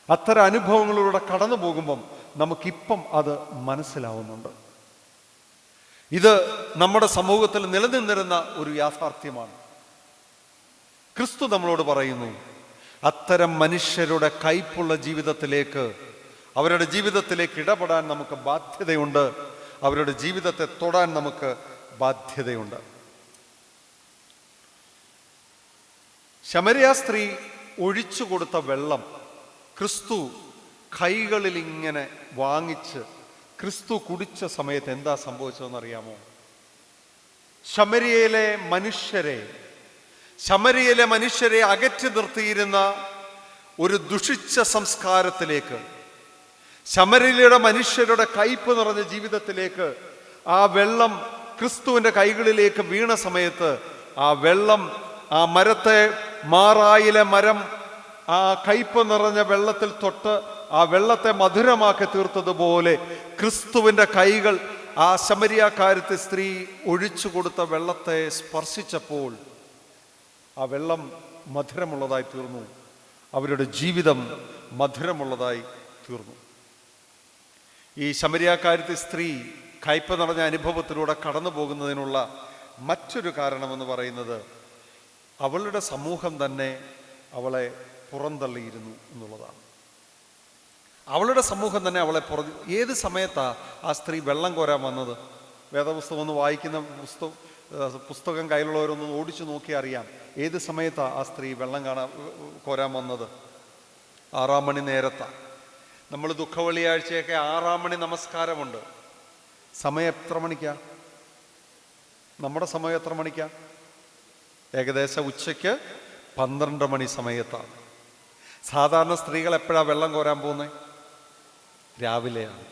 അത്തരം അനുഭവങ്ങളിലൂടെ കടന്നു പോകുമ്പം നമുക്കിപ്പം അത് മനസ്സിലാവുന്നുണ്ട്. ഇത് നമ്മുടെ സമൂഹത്തിൽ നിലനിന്നിരുന്ന ഒരു യാഥാർത്ഥ്യമാണ്. ക്രിസ്തു നമ്മളോട് പറയുന്നു, അത്തരം മനുഷ്യരുടെ കയ്പുള്ള ജീവിതത്തിലേക്ക്, അവരുടെ ജീവിതത്തിലേക്ക് ഇടപെടാൻ നമുക്ക് ബാധ്യതയുണ്ട്. അവരുടെ ജീവിതത്തെ തൊടാൻ നമുക്ക് ബാധ്യതയുണ്ട്. ശമരിയ സ്ത്രീ ഒഴിച്ചു കൊടുത്ത വെള്ളം ക്രിസ്തു കൈകളിൽ ഇങ്ങനെ വാങ്ങിച്ച് ക്രിസ്തു കുടിച്ച സമയത്ത് എന്താ സംഭവിച്ചതെന്നറിയാമോ? ശമരിയയിലെ മനുഷ്യരെ അകറ്റി നിർത്തിയിരുന്ന ഒരു ദുഷിച്ച സംസ്കാരത്തിലേക്ക്, ശമരിയയുടെ മനുഷ്യരുടെ കയ്പ് നിറഞ്ഞ ജീവിതത്തിലേക്ക് ആ വെള്ളം ക്രിസ്തുവിൻ്റെ കൈകളിലേക്ക് വീണ സമയത്ത് ആ വെള്ളം, ആ മരത്തെ, മാറായിലെ മരം ആ കയ്പ് നിറഞ്ഞ വെള്ളത്തിൽ തൊട്ട് ആ വെള്ളത്തെ മധുരമാക്കി തീർത്തതുപോലെ ക്രിസ്തുവിൻ്റെ കൈകൾ ആ ശമരിയാക്കാരത്തെ സ്ത്രീ ഒഴിച്ചു കൊടുത്ത വെള്ളത്തെ സ്പർശിച്ചപ്പോൾ ആ വെള്ളം മധുരമുള്ളതായി തീർന്നു. അവരുടെ ജീവിതം മധുരമുള്ളതായി തീർന്നു. ഈ ശമരിയാക്കാരത്തെ സ്ത്രീ കയ്പ് നിറഞ്ഞ അനുഭവത്തിലൂടെ കടന്നു പോകുന്നതിനുള്ള മറ്റൊരു കാരണമെന്ന് പറയുന്നത് അവളുടെ സമൂഹം തന്നെ അവളെ പുറന്തള്ളിയിരുന്നു എന്നുള്ളതാണ്. അവളുടെ സമൂഹം തന്നെ അവളെ ഏത് സമയത്താണ് ആ സ്ത്രീ വെള്ളം കോരാൻ വന്നത്? വേദപുസ്തകം ഒന്ന് വായിക്കുന്ന പുസ്തകം കയ്യിലുള്ളവരൊന്ന് ഓടിച്ചു നോക്കി അറിയാം ഏത് സമയത്താണ് ആ സ്ത്രീ വെള്ളം കോരാൻ വന്നത്. 6 മണി നേരത്താണ്. നമ്മൾ ദുഃഖവെള്ളിയാഴ്ചയൊക്കെ 6 മണി നമസ്കാരമുണ്ട്. സമയം എത്ര മണിക്കാ? നമ്മുടെ സമയം എത്ര മണിക്കാ? ഏകദേശം ഉച്ചയ്ക്ക് 12 മണി സമയത്താണ്. സാധാരണ സ്ത്രീകൾ എപ്പോഴാണ് വെള്ളം കോരാൻ പോകുന്നത്? രാവിലെയാണ്.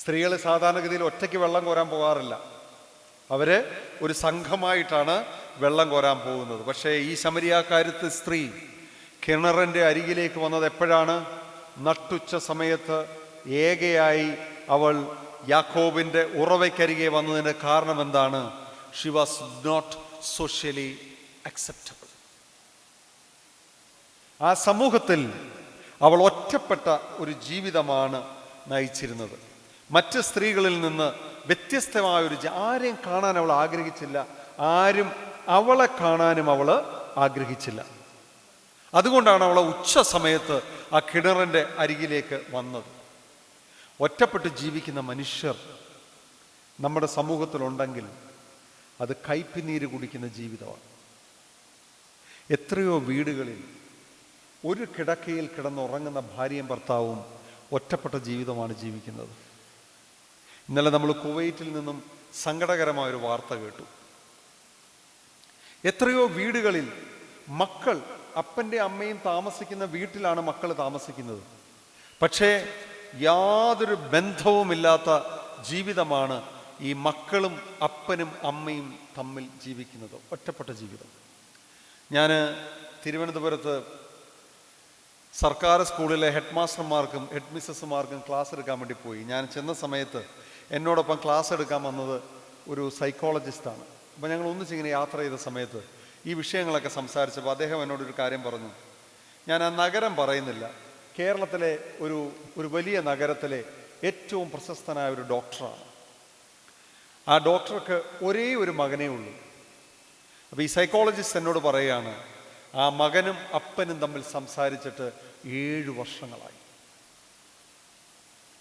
സ്ത്രീകൾ സാധാരണഗതിയിൽ ഒറ്റയ്ക്ക് വെള്ളം കോരാൻ പോകാറില്ല. അവര് ഒരു സംഘമായിട്ടാണ് വെള്ളം കോരാൻ പോകുന്നത്. പക്ഷേ ഈ ശമരിയാക്കാരത്തെ സ്ത്രീ കിണറിൻ്റെ അരികിലേക്ക് വന്നത് എപ്പോഴാണ്? നട്ടുച്ച സമയത്ത് ഏകയായി അവൾ യാക്കോബിൻ്റെ ഉറവയ്ക്കരികെ വന്നതിൻ്റെ കാരണം എന്താണ്? She was not socially acceptable. ആ സമൂഹത്തിൽ അവൾ ഒറ്റപ്പെട്ട ഒരു ജീവിതമാണ് നയിച്ചിരുന്നത്. മറ്റ് സ്ത്രീകളിൽ നിന്ന് വ്യത്യസ്തമായൊരു ആരെയും കാണാൻ അവൾ ആഗ്രഹിച്ചില്ല. ആരും അവളെ കാണാനും അവൾ ആഗ്രഹിച്ചില്ല. അതുകൊണ്ടാണ് അവൾ ഉച്ച സമയത്ത് ആ കിണറിൻ്റെ അരികിലേക്ക് വന്നത്. ഒറ്റപ്പെട്ട് ജീവിക്കുന്ന മനുഷ്യർ നമ്മുടെ സമൂഹത്തിലുണ്ടെങ്കിൽ അത് കയ്പുനീര് കുടിക്കുന്ന ജീവിതമാണ്. എത്രയോ വീടുകളിൽ ഒരു കിടക്കയിൽ കിടന്നുറങ്ങുന്ന ഭാര്യയും ഭർത്താവും ഒറ്റപ്പെട്ട ജീവിതമാണ് ജീവിക്കുന്നത്. ഇന്നലെ നമ്മൾ കുവൈറ്റിൽ നിന്നും സങ്കടകരമായൊരു വാർത്ത കേട്ടു. എത്രയോ വീടുകളിൽ മക്കൾ, അപ്പൻ്റെ അമ്മയും താമസിക്കുന്ന വീട്ടിലാണ് മക്കൾ താമസിക്കുന്നത്. പക്ഷേ യാതൊരു ബന്ധവുമില്ലാത്ത ജീവിതമാണ് ഈ മക്കളും അപ്പനും അമ്മയും തമ്മിൽ ജീവിക്കുന്നത്. ഒറ്റപ്പെട്ട ജീവിതം. ഞാൻ തിരുവനന്തപുരത്ത് സർക്കാർ സ്കൂളിലെ ഹെഡ് മാസ്റ്റർമാർക്കും ഹെഡ് മിസ്സസ്മാർക്കും ക്ലാസ് എടുക്കാൻ വേണ്ടി പോയി. ഞാൻ ചെന്ന സമയത്ത് എന്നോടൊപ്പം ക്ലാസ് എടുക്കാൻ വന്നത് ഒരു സൈക്കോളജിസ്റ്റാണ്. അപ്പോൾ ഞങ്ങൾ ഒന്നിച്ചിങ്ങനെ യാത്ര ചെയ്ത സമയത്ത് ഈ വിഷയങ്ങളൊക്കെ സംസാരിച്ചപ്പോൾ അദ്ദേഹം എന്നോടൊരു കാര്യം പറഞ്ഞു. ഞാൻ ആ നഗരം പറയുന്നില്ല, കേരളത്തിലെ ഒരു വലിയ നഗരത്തിലെ ഏറ്റവും പ്രശസ്തനായ ഒരു ഡോക്ടറാണ്. ആ ഡോക്ടർക്ക് ഒരേ ഒരു മകനേ ഉള്ളൂ. അപ്പോൾ ഈ സൈക്കോളജിസ്റ്റ് എന്നോട് പറയുകയാണ്, ആ മകനും അപ്പനും തമ്മിൽ സംസാരിച്ചിട്ട് 7 വർഷങ്ങളായി.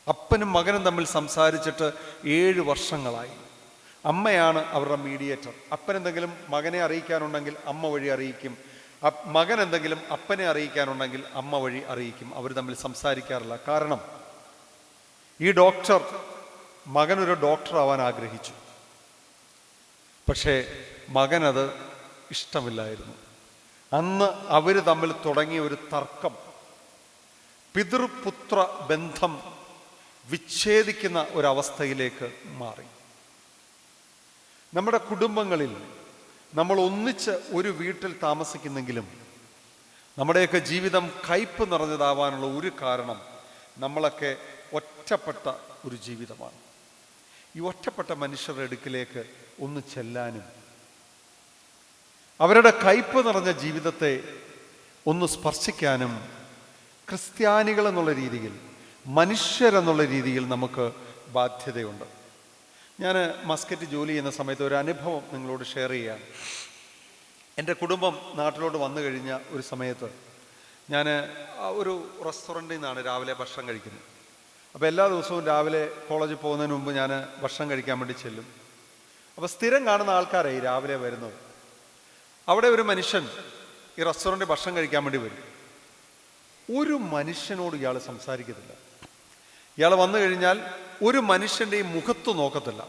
അപ്പനും മകനും തമ്മിൽ സംസാരിച്ചിട്ട് 7 വർഷങ്ങളായി. അമ്മയാണ് അവരുടെ മീഡിയേറ്റർ. അപ്പൻ എന്തെങ്കിലും മകനെ അറിയിക്കാനുണ്ടെങ്കിൽ അമ്മ വഴി അറിയിക്കും. മകൻ എന്തെങ്കിലും അപ്പനെ അറിയിക്കാനുണ്ടെങ്കിൽ അമ്മ വഴി അറിയിക്കും. അവർ തമ്മിൽ സംസാരിക്കാറില്ല. കാരണം ഈ ഡോക്ടർ, മകനൊരു ഡോക്ടറാവാൻ ആഗ്രഹിച്ചു. പക്ഷേ മകനത് ഇഷ്ടമില്ലായിരുന്നു. അന്ന് അവർ തമ്മിൽ തുടങ്ങിയ ഒരു തർക്കം പിതൃപുത്ര ബന്ധം വിച്ഛേദിക്കുന്ന ഒരവസ്ഥയിലേക്ക് മാറി. നമ്മുടെ കുടുംബങ്ങളിൽ നമ്മൾ ഒന്നിച്ച് ഒരു വീട്ടിൽ താമസിക്കുന്നെങ്കിലും നമ്മുടെയൊക്കെ ജീവിതം കയ്പ് നിറഞ്ഞതാവാനുള്ള ഒരു കാരണം നമ്മളൊക്കെ ഒറ്റപ്പെട്ട ഒരു ജീവിതമാണ്. ഈ ഒറ്റപ്പെട്ട മനുഷ്യരുടെ അടുക്കിലേക്ക് ഒന്ന് ചെല്ലാനും അവരുടെ കയ്പ് നിറഞ്ഞ ജീവിതത്തെ ഒന്ന് സ്പർശിക്കാനും ക്രിസ്ത്യാനികൾ എന്നുള്ള രീതിയിൽ, മനുഷ്യരെന്നുള്ള രീതിയിൽ നമുക്ക് ബാധ്യതയുണ്ട്. ഞാൻ മസ്കറ്റ് ജോലി ചെയ്യുന്ന സമയത്ത് ഒരു അനുഭവം നിങ്ങളോട് ഷെയർ ചെയ്യുകയാണ്. എൻ്റെ കുടുംബം നാട്ടിലോട്ട് വന്നു കഴിഞ്ഞ ഒരു സമയത്ത് ഞാൻ ഒരു റെസ്റ്റോറൻറ്റിൽ നിന്നാണ് രാവിലെ ഭക്ഷണം കഴിക്കുന്നത്. അപ്പോൾ എല്ലാ ദിവസവും രാവിലെ കോളേജിൽ പോകുന്നതിന് മുമ്പ് ഞാൻ ഭക്ഷണം കഴിക്കാൻ വേണ്ടി ചെല്ലും. അപ്പോൾ സ്ഥിരം കാണുന്ന ആൾക്കാരായി രാവിലെ വരുന്നത്. അവിടെ ഒരു മനുഷ്യൻ ഈ റെസ്റ്റോറൻറ്റിൽ ഭക്ഷണം കഴിക്കാൻ വേണ്ടി വരും. ഒരു മനുഷ്യനോട് ഇയാൾ സംസാരിക്കത്തില്ല. ഇയാൾ വന്നു കഴിഞ്ഞാൽ ഒരു മനുഷ്യൻ്റെയും മുഖത്ത് നോക്കത്തില്ല.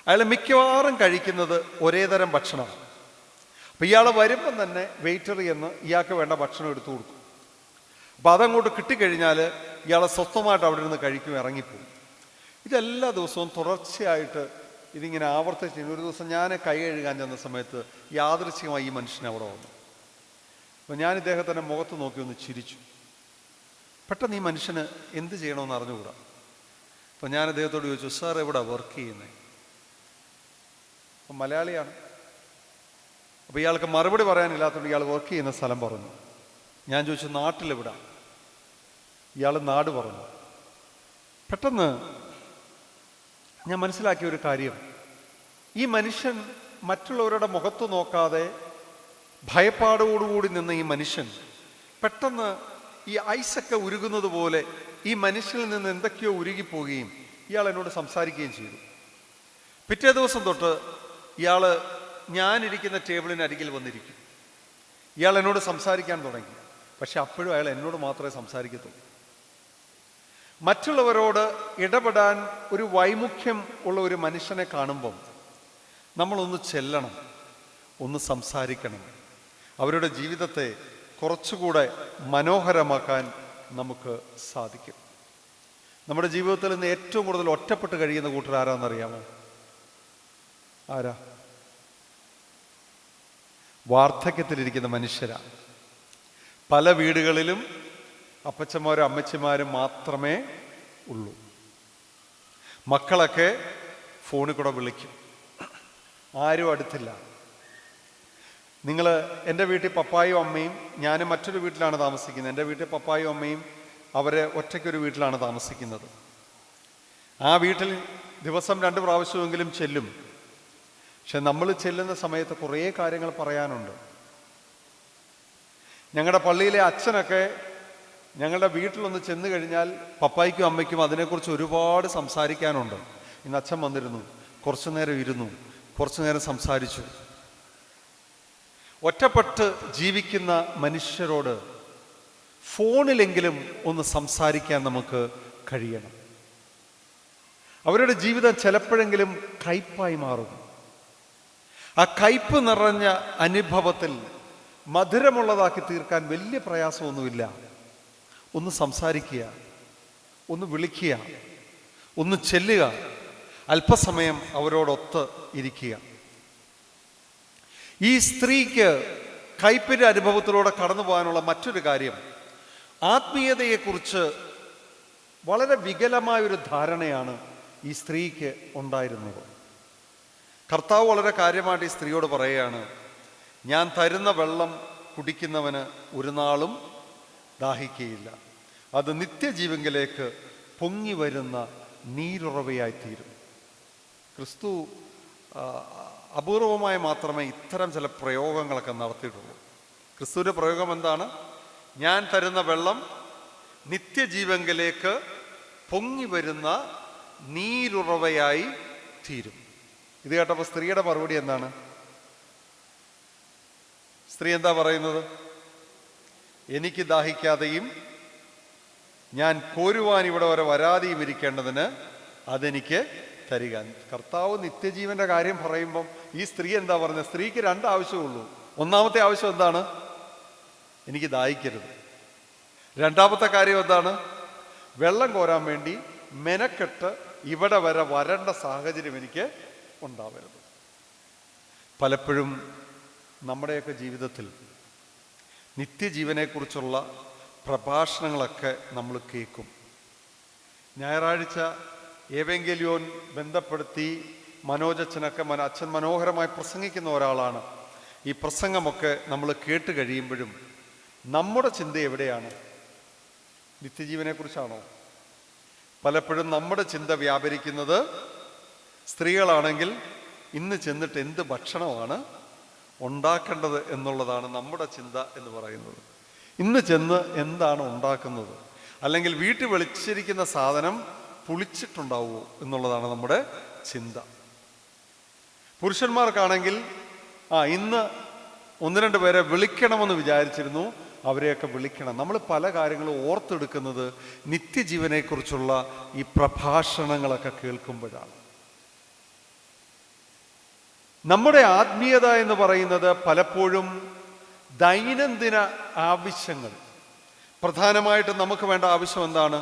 അയാൾ മിക്കവാറും കഴിക്കുന്നത് ഒരേ തരം ഭക്ഷണമാണ്. അപ്പം ഇയാൾ വരുമ്പം തന്നെ വെയിറ്റർ എന്ന് ഇയാൾക്ക് വേണ്ട ഭക്ഷണം എടുത്തു കൊടുക്കും. അപ്പം അതങ്ങോട്ട് കിട്ടിക്കഴിഞ്ഞാൽ ഇയാളെ സ്വസ്ഥമായിട്ട് അവിടെ നിന്ന് കഴിക്കും, ഇറങ്ങിപ്പോകും. ഇതെല്ലാ ദിവസവും തുടർച്ചയായിട്ട് ഇതിങ്ങനെ ആവർത്തിച്ച് ഒരു ദിവസം ഞാൻ കൈ കഴുകാൻ ചെന്ന സമയത്ത് യാദൃച്ഛികമായി ഈ മനുഷ്യൻ അവിടെ വന്നു. അപ്പം ഞാൻ ഇദ്ദേഹത്തിൻ്റെ മുഖത്ത് നോക്കി ഒന്ന് ചിരിച്ചു. പെട്ടെന്ന് ഈ മനുഷ്യന് എന്ത് ചെയ്യണമെന്ന് അറിഞ്ഞുകൂടാ. അപ്പം ഞാൻ അദ്ദേഹത്തോട് ചോദിച്ചു, സാർ എവിടെ വർക്ക് ചെയ്യുന്നത്? അപ്പം മലയാളിയാണ്. അപ്പോൾ ഇയാൾക്ക് മറുപടി പറയാനില്ലാത്തതുകൊണ്ട് ഇയാൾ വർക്ക് ചെയ്യുന്ന സ്ഥലം പറഞ്ഞു. ഞാൻ ചോദിച്ചു, നാട്ടിലെവിടാ? ഇയാൾ നാട് പറഞ്ഞു. പെട്ടെന്ന് ഞാൻ മനസ്സിലാക്കിയ ഒരു കാര്യം, ഈ മനുഷ്യൻ മറ്റുള്ളവരുടെ മുഖത്ത് നോക്കാതെ ഭയപ്പാടോടുകൂടി നിന്ന ഈ മനുഷ്യൻ പെട്ടെന്ന് ഈ ഐസൊക്കെ ഉരുകുന്നത് പോലെ ഈ മനുഷ്യനിൽ നിന്ന് എന്തൊക്കെയോ ഉരുകിപ്പോവുകയും ഇയാൾ എന്നോട് സംസാരിക്കുകയും ചെയ്തു. പിറ്റേ ദിവസം തൊട്ട് ഇയാൾ ഞാനിരിക്കുന്ന ടേബിളിന് അരികിൽ വന്നിരിക്കും. ഇയാൾ എന്നോട് സംസാരിക്കാൻ തുടങ്ങി. പക്ഷെ അപ്പോഴും അയാൾ എന്നോട് മാത്രമേ സംസാരിക്കത്തുള്ളൂ. മറ്റുള്ളവരോട് ഇടപെടാൻ ഒരു വൈമുഖ്യം ഉള്ള ഒരു മനുഷ്യനെ കാണുമ്പം നമ്മളൊന്ന് ചെല്ലണം, ഒന്ന് സംസാരിക്കണം. അവരുടെ ജീവിതത്തെ കുറച്ചുകൂടെ മനോഹരമാക്കാൻ നമുക്ക് സാധിക്കും. നമ്മുടെ ജീവിതത്തിൽ നിന്ന് ഏറ്റവും കൂടുതൽ ഒറ്റപ്പെട്ട് കഴിയുന്ന കൂട്ടർ ആരാന്നറിയാമോ? ആരാ? വാർദ്ധക്യത്തിലിരിക്കുന്ന മനുഷ്യരാ. പല വീടുകളിലും അപ്പച്ചന്മാരും അമ്മച്ചിമാരും മാത്രമേ ഉള്ളൂ. മക്കളൊക്കെ ഫോണിൽ കൂടെ വിളിക്കും, ആരും അടുത്തില്ല. നിങ്ങൾ എൻ്റെ വീട്ടിൽ പപ്പായും അമ്മയും, ഞാനും മറ്റൊരു വീട്ടിലാണ് താമസിക്കുന്നത്. എൻ്റെ വീട്ടിൽ പപ്പായും അമ്മയും അവരെ ഒറ്റയ്ക്കൊരു വീട്ടിലാണ് താമസിക്കുന്നത്. ആ വീട്ടിൽ ദിവസം 2 പ്രാവശ്യമെങ്കിലും ചെല്ലും. പക്ഷെ നമ്മൾ ചെല്ലുന്ന സമയത്ത് കുറേ കാര്യങ്ങൾ പറയാനുണ്ട്. ഞങ്ങളുടെ പള്ളിയിലെ അച്ഛനൊക്കെ ഞങ്ങളുടെ വീട്ടിലൊന്ന് ചെന്ന് കഴിഞ്ഞാൽ പപ്പായ്ക്കും അമ്മയ്ക്കും അതിനെക്കുറിച്ച് ഒരുപാട് സംസാരിക്കാനുണ്ട്. ഇന്ന് അച്ഛൻ വന്നിരുന്നു, കുറച്ചു നേരം ഇരുന്നു, കുറച്ചു നേരം സംസാരിച്ചു. ഒറ്റപ്പെട്ട് ജീവിക്കുന്ന മനുഷ്യരോട് ഫോണിലെങ്കിലും ഒന്ന് സംസാരിക്കാൻ നമുക്ക് കഴിയണം. അവരുടെ ജീവിതം ചിലപ്പോഴെങ്കിലും കയ്പായി മാറും. ആ കയ്പ് നിറഞ്ഞ അനുഭവത്തിൽ മധുരമുള്ളതാക്കി തീർക്കാൻ വലിയ പ്രയാസമൊന്നുമില്ല. ഒന്ന് സംസാരിക്കുക, ഒന്ന് വിളിക്കുക, ഒന്ന് ചെല്ലുക, അല്പസമയം അവരോടൊത്ത് ഇരിക്കുക. ഈ സ്ത്രീക്ക് കയ്പിൻ്റെ അനുഭവത്തിലൂടെ കടന്നു പോകാനുള്ള മറ്റൊരു കാര്യം, ആത്മീയതയെക്കുറിച്ച് വളരെ വികലമായൊരു ധാരണയാണ് ഈ സ്ത്രീക്ക് ഉണ്ടായിരുന്നത്. കർത്താവ് വളരെ കാര്യമായിട്ട് ഈ സ്ത്രീയോട് പറയുകയാണ്, ഞാൻ തരുന്ന വെള്ളം കുടിക്കുന്നവന് ഒരു നാളും ദാഹിക്കുകയില്ല, അത് നിത്യജീവങ്കിലേക്ക് പൊങ്ങി വരുന്ന നീരുറവയായിത്തീരും. ക്രിസ്തു അപൂർവമായി മാത്രമേ ഇത്തരം ചില പ്രയോഗങ്ങളൊക്കെ നടത്തിയിട്ടുള്ളൂ. ക്രിസ്തുവിൻ്റെ പ്രയോഗം എന്താണ്? ഞാൻ തരുന്ന വെള്ളം നിത്യജീവങ്കിലേക്ക് പൊങ്ങി വരുന്ന നീരുറവയായി തീരും. ഇത് കേട്ടപ്പോൾ സ്ത്രീയുടെ മറുപടി എന്താണ്? സ്ത്രീ എന്താ പറയുന്നത്? എനിക്ക് ദാഹിക്കാതെയും ഞാൻ കോരുവാൻ ഇവിടെ വരെ വരാതെയും ഇരിക്കേണ്ടതിന് അതെനിക്ക് തരിക. കർത്താവ് നിത്യജീവന്റെ കാര്യം പറയുമ്പം ഈ സ്ത്രീ എന്താ പറഞ്ഞത്? സ്ത്രീക്ക് 2 ആവശ്യമുള്ളൂ. ഒന്നാമത്തെ ആവശ്യം എന്താണ്? എനിക്ക് ദാഹിക്കരുത്. രണ്ടാമത്തെ കാര്യം എന്താണ്? വെള്ളം കോരാൻ വേണ്ടി മെനക്കെട്ട് ഇവിടെ വരെ വരേണ്ട സാഹചര്യം എനിക്ക് ഉണ്ടാവരുത്. പലപ്പോഴും നമ്മുടെയൊക്കെ ജീവിതത്തിൽ നിത്യജീവനെക്കുറിച്ചുള്ള പ്രഭാഷണങ്ങളൊക്കെ നമ്മൾ കേൾക്കും. ഞായറാഴ്ച ഏവെങ്കലിയോൻ ബന്ധപ്പെടുത്തി മനോജച്ചനൊക്കെ അച്ഛൻ മനോഹരമായി പ്രസംഗിക്കുന്ന ഒരാളാണ്. ഈ പ്രസംഗമൊക്കെ നമ്മൾ കേട്ട് കഴിയുമ്പോഴും നമ്മുടെ ചിന്ത എവിടെയാണ്? നിത്യജീവനെക്കുറിച്ചാണോ? പലപ്പോഴും നമ്മുടെ ചിന്ത വ്യാപരിക്കുന്നത്, സ്ത്രീകളാണെങ്കിൽ ഇന്ന് ചെന്നിട്ട് എന്ത് ഭക്ഷണമാണ് ഉണ്ടാക്കേണ്ടത് എന്നുള്ളതാണ് നമ്മുടെ ചിന്ത എന്ന് പറയുന്നത്. ഇന്ന് ചെന്ന് എന്താണ് ഉണ്ടാക്കുന്നത്, അല്ലെങ്കിൽ വീട്ടിൽ വിളിച്ചിരിക്കുന്ന സാധനം പുളിച്ചിട്ടുണ്ടാവുമോ എന്നുള്ളതാണ് നമ്മുടെ ചിന്ത. പുരുഷന്മാർക്കാണെങ്കിൽ ഇന്ന് 1-2 പേരെ വിളിക്കണമെന്ന് വിചാരിച്ചിരുന്നു, അവരെയൊക്കെ വിളിക്കണം. നമ്മൾ പല കാര്യങ്ങളും ഓർത്തെടുക്കുന്നത് നിത്യജീവനെക്കുറിച്ചുള്ള ഈ പ്രഭാഷണങ്ങളൊക്കെ കേൾക്കുമ്പോഴാണ്. നമ്മുടെ ആത്മീയത എന്ന് പറയുന്നത് പലപ്പോഴും ദൈനംദിന ആവശ്യങ്ങൾ, പ്രധാനമായിട്ടും നമുക്ക് വേണ്ട ആവശ്യം എന്താണ്?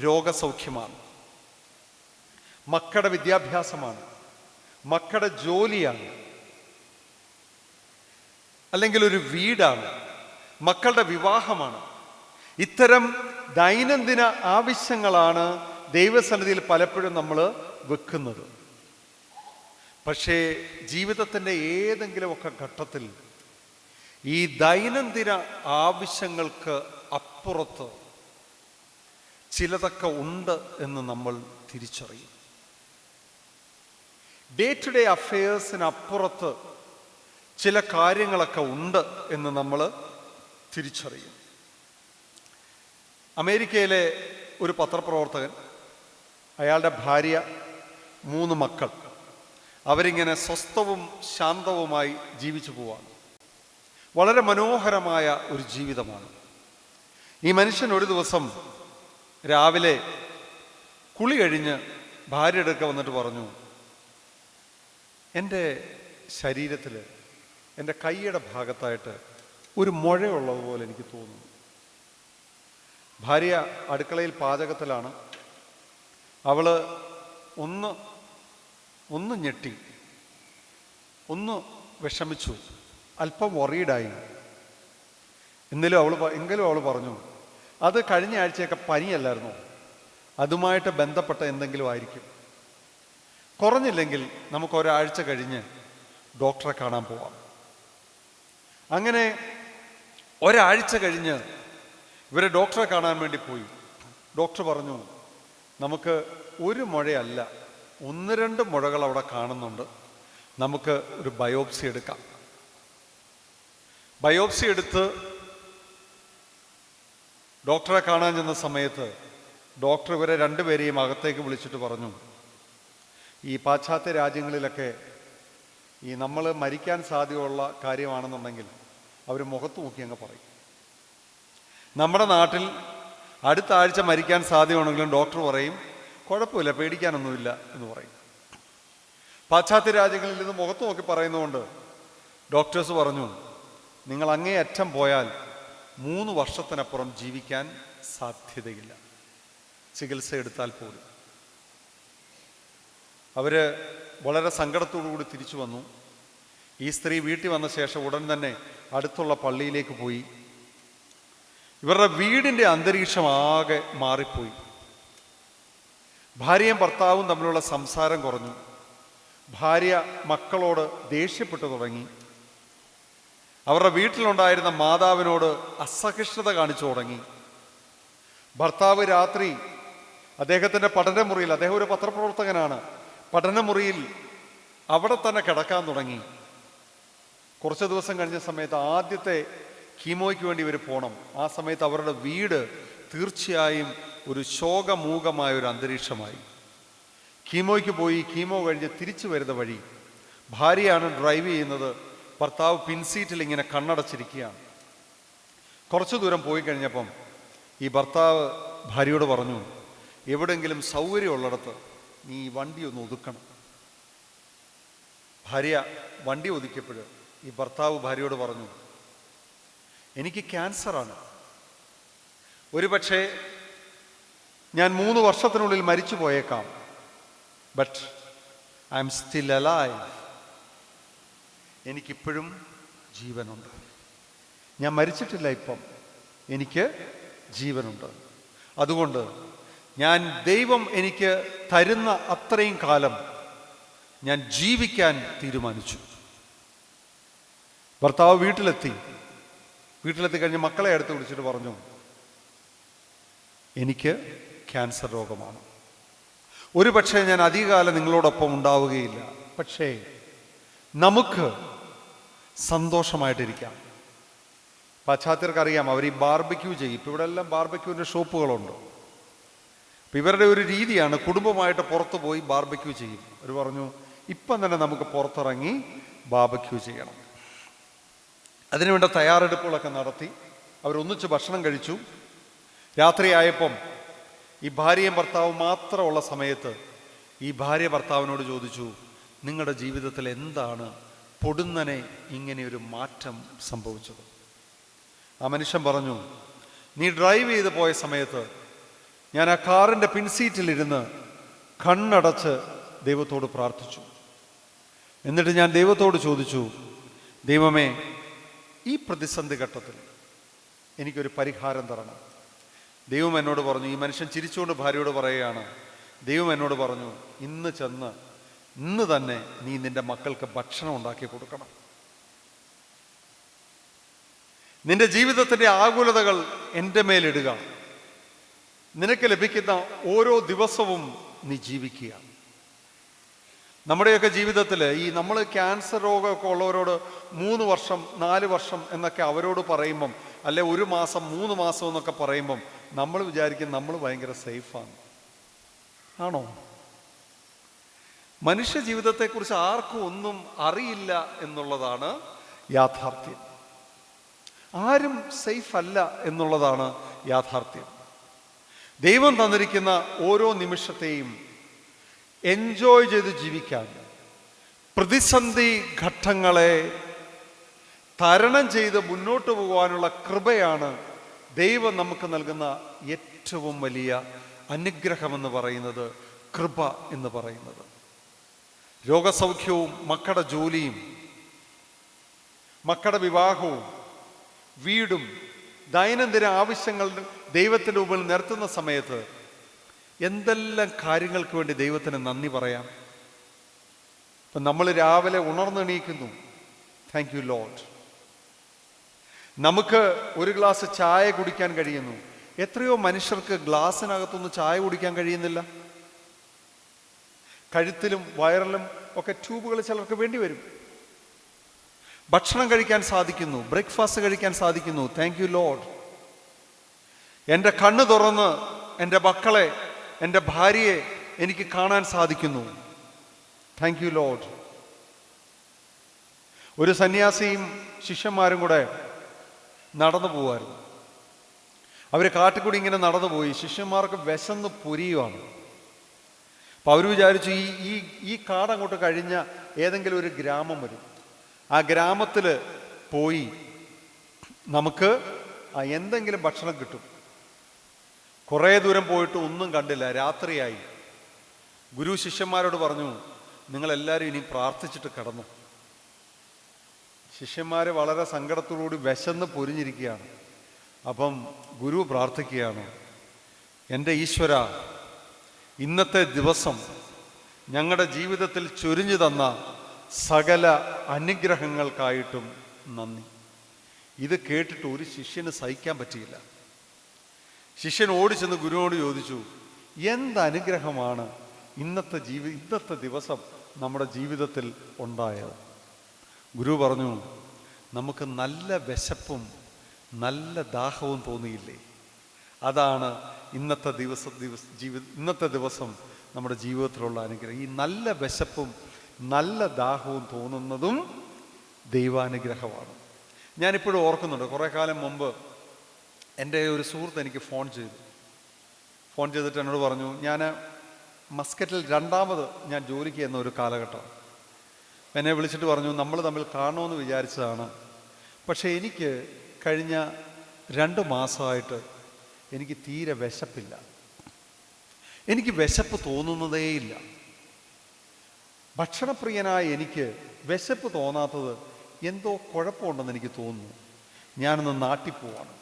രോഗസൗഖ്യമാണ്, മക്കളുടെ വിദ്യാഭ്യാസമാണ്, മക്കളുടെ ജോലിയാണ്, അല്ലെങ്കിൽ ഒരു വീടാണ്, മക്കളുടെ വിവാഹമാണ്. ഇത്തരം ദൈനംദിന ആവശ്യങ്ങളാണ് ദൈവസന്നിധിയിൽ പലപ്പോഴും നമ്മൾ വെക്കുന്നത്. പക്ഷേ ജീവിതത്തിൻ്റെ ഏതെങ്കിലുമൊക്കെ ഘട്ടത്തിൽ ഈ ദൈനംദിന ആവശ്യങ്ങൾക്ക് അപ്പുറത്ത് ചിലതൊക്കെ ഉണ്ട് എന്ന് നമ്മൾ തിരിച്ചറിയും. ഡേ ടു ഡേ അഫയേഴ്സിനപ്പുറത്ത് ചില കാര്യങ്ങളൊക്കെ ഉണ്ട് എന്ന് നമ്മൾ തിരിച്ചറിയും. അമേരിക്കയിലെ ഒരു പത്രപ്രവർത്തകൻ, അയാളുടെ ഭാര്യ, 3 മക്കൾ, അവരിങ്ങനെ സ്വസ്ഥവും ശാന്തവുമായി ജീവിച്ചു പോവാണ്. വളരെ മനോഹരമായ ഒരു ജീവിതമാണ്. ഈ മനുഷ്യൻ ഒരു ദിവസം രാവിലെ കുളി കഴിഞ്ഞ് ഭാര്യയുടെ അടുക്ക വന്നിട്ട് പറഞ്ഞു, എൻ്റെ ശരീരത്തിൽ എൻ്റെ കൈയുടെ ഭാഗത്തായിട്ട് ഒരു മുഴയുള്ളതുപോലെ എനിക്ക് തോന്നുന്നു. ഭാര്യ അടുക്കളയിൽ പാചകത്തിലാണ്. അവള് ഒന്ന് ഞെട്ടി, ഒന്ന് വിഷമിച്ചു, അല്പം വറീഡായി. എങ്കിലും അവൾ പറഞ്ഞു, അത് കഴിഞ്ഞ ആഴ്ചയൊക്കെ പനിയല്ലായിരുന്നോ, അതുമായിട്ട് ബന്ധപ്പെട്ട എന്തെങ്കിലും ആയിരിക്കും. കുറഞ്ഞില്ലെങ്കിൽ നമുക്ക് ഒരാഴ്ച കഴിഞ്ഞ് ഡോക്ടറെ കാണാൻ പോവാം. അങ്ങനെ ഒരാഴ്ച കഴിഞ്ഞ് ഇവരെ ഡോക്ടറെ കാണാൻ വേണ്ടി പോയി. ഡോക്ടർ പറഞ്ഞു, നമുക്ക് ഒരു മുഴയല്ല, 1-2 മുഴകൾ അവിടെ കാണുന്നുണ്ട്, നമുക്ക് ഒരു ബയോപ്സി എടുക്കാം. ബയോപ്സി എടുത്ത് ഡോക്ടറെ കാണാൻ ചെന്ന സമയത്ത് ഡോക്ടർ ഇവരെ 2 പേരെയും അകത്തേക്ക് വിളിച്ചിട്ട് പറഞ്ഞു, ഈ പാശ്ചാത്യ രാജ്യങ്ങളിലൊക്കെ ഈ നമ്മൾ മരിക്കാൻ സാധ്യതയുള്ള കാര്യമാണെന്നുണ്ടെങ്കിൽ അവർ മുഖത്ത് നോക്കി അങ്ങ് പറയും. നമ്മുടെ നാട്ടിൽ അടുത്ത ആഴ്ച മരിക്കാൻ സാധ്യതയാണെങ്കിലും ഡോക്ടർ പറയും, കുഴപ്പമില്ല, പേടിക്കാനൊന്നുമില്ല എന്ന് പറയും. പാശ്ചാത്യ രാജ്യങ്ങളിൽ ഇത് മുഖത്ത് നോക്കി പറയുന്നതുകൊണ്ട് ഡോക്ടേഴ്സ് പറഞ്ഞു, നിങ്ങൾ അങ്ങേയറ്റം പോയാൽ 3 വർഷത്തിനപ്പുറം ജീവിക്കാൻ സാധ്യതയില്ല, ചികിത്സ എടുത്താൽ പോലും. അവര് വളരെ സങ്കടത്തോടു കൂടി തിരിച്ചു വന്നു. ഈ സ്ത്രീ വീട്ടിൽ വന്ന ശേഷം ഉടൻ തന്നെ അടുത്തുള്ള പള്ളിയിലേക്ക് പോയി. ഇവരുടെ വീടിൻ്റെ അന്തരീക്ഷം ആകെ മാറിപ്പോയി. ഭാര്യയും ഭർത്താവും തമ്മിലുള്ള സംസാരം കുറഞ്ഞു. ഭാര്യ മക്കളോട് ദേഷ്യപ്പെട്ടു തുടങ്ങി. അവരുടെ വീട്ടിലുണ്ടായിരുന്ന മാതാവിനോട് അസഹിഷ്ണുത കാണിച്ചു തുടങ്ങി. ഭർത്താവ് രാത്രി അദ്ദേഹത്തിൻ്റെ പഠനമുറിയിൽ, അദ്ദേഹം ഒരു പത്രപ്രവർത്തകനാണ്, പഠനമുറിയിൽ അവിടെ തന്നെ കിടക്കാൻ തുടങ്ങി. കുറച്ച് ദിവസം കഴിഞ്ഞ സമയത്ത് ആദ്യത്തെ കീമോയ്ക്ക് വേണ്ടി ഇവർ പോകണം. ആ സമയത്ത് അവരുടെ വീട് തീർച്ചയായും ഒരു ശോകമൂകമായ ഒരു അന്തരീക്ഷമായി. കീമോയ്ക്ക് പോയി, കീമോ കഴിഞ്ഞ് തിരിച്ചു വരുന്ന വഴി ഭാര്യയാണ് ഡ്രൈവ് ചെയ്യുന്നത്. ഭർത്താവ് പിൻസീറ്റിൽ ഇങ്ങനെ കണ്ണടച്ചിരിക്കുകയാണ്. കുറച്ചു ദൂരം പോയി കഴിഞ്ഞപ്പം ഈ ഭർത്താവ് ഭാര്യയോട് പറഞ്ഞു, എവിടെയെങ്കിലും സൗകര്യമുള്ളിടത്ത് നീ വണ്ടി ഒന്ന് ഒതുക്കണം. ഭാര്യ വണ്ടി ഒതുക്കിയപ്പോൾ ഈ ഭർത്താവ് ഭാര്യയോട് പറഞ്ഞു, എനിക്ക് ക്യാൻസറാണ്, ഒരുപക്ഷെ ഞാൻ 3 വർഷത്തിനുള്ളിൽ മരിച്ചു പോയേക്കാം, but I am still alive. എനിക്കിപ്പോഴും ജീവനുണ്ട്, ഞാൻ മരിച്ചിട്ടില്ല, ഇപ്പം എനിക്ക് ജീവനുണ്ട്. അതുകൊണ്ട് ഞാൻ ദൈവം എനിക്ക് തരുന്ന അത്രയും കാലം ഞാൻ ജീവിക്കാൻ തീരുമാനിച്ചു. ഭർത്താവ് വീട്ടിലെത്തി കഴിഞ്ഞ് മക്കളെ അടുത്ത് വിളിച്ചിട്ട് പറഞ്ഞു, എനിക്ക് ക്യാൻസർ രോഗമാണ്, ഒരു പക്ഷേ ഞാൻ അധികകാലം നിങ്ങളോടൊപ്പം ഉണ്ടാവുകയില്ല, പക്ഷേ നമുക്ക് സന്തോഷമായിട്ടിരിക്കാം. പാശ്ചാത്യർക്കറിയാം, അവർ ഈ ബാർബിക്യൂ ചെയ്യും. ഇപ്പം ഇവിടെ എല്ലാം ബാർബിക്യൂവിൻ്റെ ഷോപ്പുകളുണ്ട്. അപ്പം ഇവരുടെ ഒരു രീതിയാണ് കുടുംബമായിട്ട് പുറത്ത് പോയി ബാർബിക്യൂ ചെയ്യും. അവർ പറഞ്ഞു, ഇപ്പം തന്നെ നമുക്ക് പുറത്തിറങ്ങി ബാർബിക്യൂ ചെയ്യണം. അതിനുവേണ്ട തയ്യാറെടുപ്പുകളൊക്കെ നടത്തി അവരൊന്നിച്ച് ഭക്ഷണം കഴിച്ചു. രാത്രിയായപ്പം ഈ ഭാര്യയും ഭർത്താവും മാത്രമുള്ള സമയത്ത് ഈ ഭാര്യ ഭർത്താവിനോട് ചോദിച്ചു, നിങ്ങളുടെ ജീവിതത്തിൽ എന്താണ് പൊടുന്നനെ ഇങ്ങനെയൊരു മാറ്റം സംഭവിച്ചത്? ആ മനുഷ്യൻ പറഞ്ഞു, നീ ഡ്രൈവ് ചെയ്ത് പോയ സമയത്ത് ഞാൻ ആ കാറിൻ്റെ പിൻസീറ്റിലിരുന്ന് കണ്ണടച്ച് ദൈവത്തോട് പ്രാർത്ഥിച്ചു. എന്നിട്ട് ഞാൻ ദൈവത്തോട് ചോദിച്ചു, ദൈവമേ, ഈ പ്രതിസന്ധി ഘട്ടത്തിൽ എനിക്കൊരു പരിഹാരം തരണം. ദൈവം എന്നോട് പറഞ്ഞു, ഈ മനുഷ്യൻ ചിരിച്ചുകൊണ്ട് ഭാര്യയോട് പറയുകയാണ്, ദൈവം എന്നോട് പറഞ്ഞു, ഇന്ന് തന്നെ നീ നിന്റെ മക്കൾക്ക് ഭക്ഷണം ഉണ്ടാക്കി കൊടുക്കണം. നിന്റെ ജീവിതത്തിൻ്റെ ആകുലതകൾ എൻ്റെ മേലിടുക. നിനക്ക് ലഭിക്കുന്ന ഓരോ ദിവസവും നീ ജീവിക്കുക. നമ്മുടെയൊക്കെ ജീവിതത്തിൽ നമ്മൾ ക്യാൻസർ രോഗമൊക്കെ ഉള്ളവരോട് 3 വർഷം 4 വർഷം എന്നൊക്കെ അവരോട് പറയുമ്പം, അല്ലെ 1 മാസം 3 മാസം എന്നൊക്കെ പറയുമ്പം നമ്മൾ വിചാരിക്കും നമ്മൾ ഭയങ്കര സേഫാണ്. ആണോ? മനുഷ്യ ജീവിതത്തെക്കുറിച്ച് ആർക്കും ഒന്നും അറിയില്ല എന്നുള്ളതാണ് യാഥാർത്ഥ്യം. ആരും സേഫ് അല്ല എന്നുള്ളതാണ് യാഥാർത്ഥ്യം. ദൈവം തന്നിരിക്കുന്ന ഓരോ നിമിഷത്തെയും എൻജോയ് ചെയ്ത് ജീവിക്കാൻ, പ്രതിസന്ധി ഘട്ടങ്ങളെ തരണം ചെയ്ത് മുന്നോട്ട് പോകുവാനുള്ള കൃപയാണ് ദൈവം നമുക്ക് നൽകുന്ന ഏറ്റവും വലിയ അനുഗ്രഹമെന്ന് പറയുന്നത്, കൃപ എന്ന് പറയുന്നത്. രോഗസൗഖ്യവും മക്കളുടെ ജോലിയും മക്കളുടെ വിവാഹവും വീടും ദൈനംദിന ആവശ്യങ്ങൾ ദൈവത്തിൻ്റെ മുമ്പിൽ നിർത്തുന്ന സമയത്ത് എന്തെല്ലാം കാര്യങ്ങൾക്ക് വേണ്ടി ദൈവത്തിന് നന്ദി പറയാം. ഇപ്പം നമ്മൾ രാവിലെ ഉണർന്നെണീക്കുന്നു, താങ്ക് യു ലോർഡ്. നമുക്ക് ഒരു ഗ്ലാസ് ചായ കുടിക്കാൻ കഴിയുന്നു. എത്രയോ മനുഷ്യർക്ക് ഗ്ലാസ്സിനകത്തൊന്നും ചായ കുടിക്കാൻ കഴിയുന്നില്ല. കഴുത്തിലും വയറിലും ഒക്കെ ട്യൂബുകൾ ചിലർക്ക് വേണ്ടി വരും. ഭക്ഷണം കഴിക്കാൻ സാധിക്കുന്നു, ബ്രേക്ക്ഫാസ്റ്റ് കഴിക്കാൻ സാധിക്കുന്നു, താങ്ക് യു ലോർഡ്. എൻ്റെ കണ്ണ് തുറന്ന് എൻ്റെ മക്കളെ, എൻ്റെ ഭാര്യയെ എനിക്ക് കാണാൻ സാധിക്കുന്നു, താങ്ക് യു ലോർഡ്. ഒരു സന്യാസിയും ശിഷ്യന്മാരും കൂടെ നടന്നു പോവായിരുന്നു. അവർ കാട്ടിൽ കൂടി ഇങ്ങനെ നടന്നു പോയി. ശിഷ്യന്മാർക്ക് വിശന്ന് പൊരിയുവാണ്. അപ്പം അവർ വിചാരിച്ചു, ഈ കാടങ്ങോട്ട് കഴിഞ്ഞ ഏതെങ്കിലും ഒരു ഗ്രാമം വരും, ആ ഗ്രാമത്തിൽ പോയി നമുക്ക് എന്തെങ്കിലും ഭക്ഷണം കിട്ടും. കുറേ ദൂരം പോയിട്ട് ഒന്നും കണ്ടില്ല, രാത്രിയായി. ഗുരു ശിഷ്യന്മാരോട് പറഞ്ഞു, നിങ്ങളെല്ലാവരും ഇനി പ്രാർത്ഥിച്ചിട്ട് കിടന്നു. ശിഷ്യന്മാർ വളരെ സങ്കടത്തോടുകൂടി വിശന്ന് പൊരിഞ്ഞിരിക്കുകയാണ്. അപ്പം ഗുരു പ്രാർത്ഥിക്കുകയാണ്, എൻ്റെ ഈശ്വര, ഇന്നത്തെ ദിവസം ഞങ്ങളുടെ ജീവിതത്തിൽ ചൊരിഞ്ഞു തന്ന സകല അനുഗ്രഹങ്ങൾക്കായിട്ടും നന്ദി. ഇത് കേട്ടിട്ട് ഒരു ശിഷ്യന് സഹിക്കാൻ പറ്റിയില്ല. ശിഷ്യൻ ഓടിച്ചെന്ന് ഗുരുവിനോട് ചോദിച്ചു, എന്തനുഗ്രഹമാണ് ഇന്നത്തെ ദിവസം നമ്മുടെ ജീവിതത്തിൽ ഉണ്ടായത്? ഗുരു പറഞ്ഞു, നമുക്ക് നല്ല വിശപ്പും നല്ല ദാഹവും തോന്നിയില്ലേ? അതാണ് ഇന്നത്തെ ദിവസം നമ്മുടെ ജീവിതത്തിലുള്ള അനുഗ്രഹം. ഈ നല്ല വിശപ്പും നല്ല ദാഹവും തോന്നുന്നതും ദൈവാനുഗ്രഹമാണ്. ഞാനിപ്പോഴും ഓർക്കുന്നുണ്ട്, കുറേ കാലം മുമ്പ് എൻ്റെ ഒരു സുഹൃത്ത് എനിക്ക് ഫോൺ ചെയ്തിട്ട് എന്നോട് പറഞ്ഞു, ഞാൻ മസ്കറ്റിൽ 2ാമത് ഞാൻ ജോലിക്ക് ചെയ്യുന്ന ഒരു കാലഘട്ടം. എന്നെ വിളിച്ചിട്ട് പറഞ്ഞു, നമ്മൾ തമ്മിൽ കാണുമെന്ന് വിചാരിച്ചതാണ്, പക്ഷേ എനിക്ക് കഴിഞ്ഞ 2 മാസമായിട്ട് എനിക്ക് തീരെ വിശപ്പില്ല. എനിക്ക് വിശപ്പ് തോന്നുന്നതേയില്ല. ഭക്ഷണപ്രിയനായ എനിക്ക് വിശപ്പ് തോന്നാത്തത് എന്തോ കുഴപ്പമുണ്ടെന്ന് എനിക്ക് തോന്നുന്നു. ഞാനൊന്ന് നാട്ടിൽ പോവാണ്.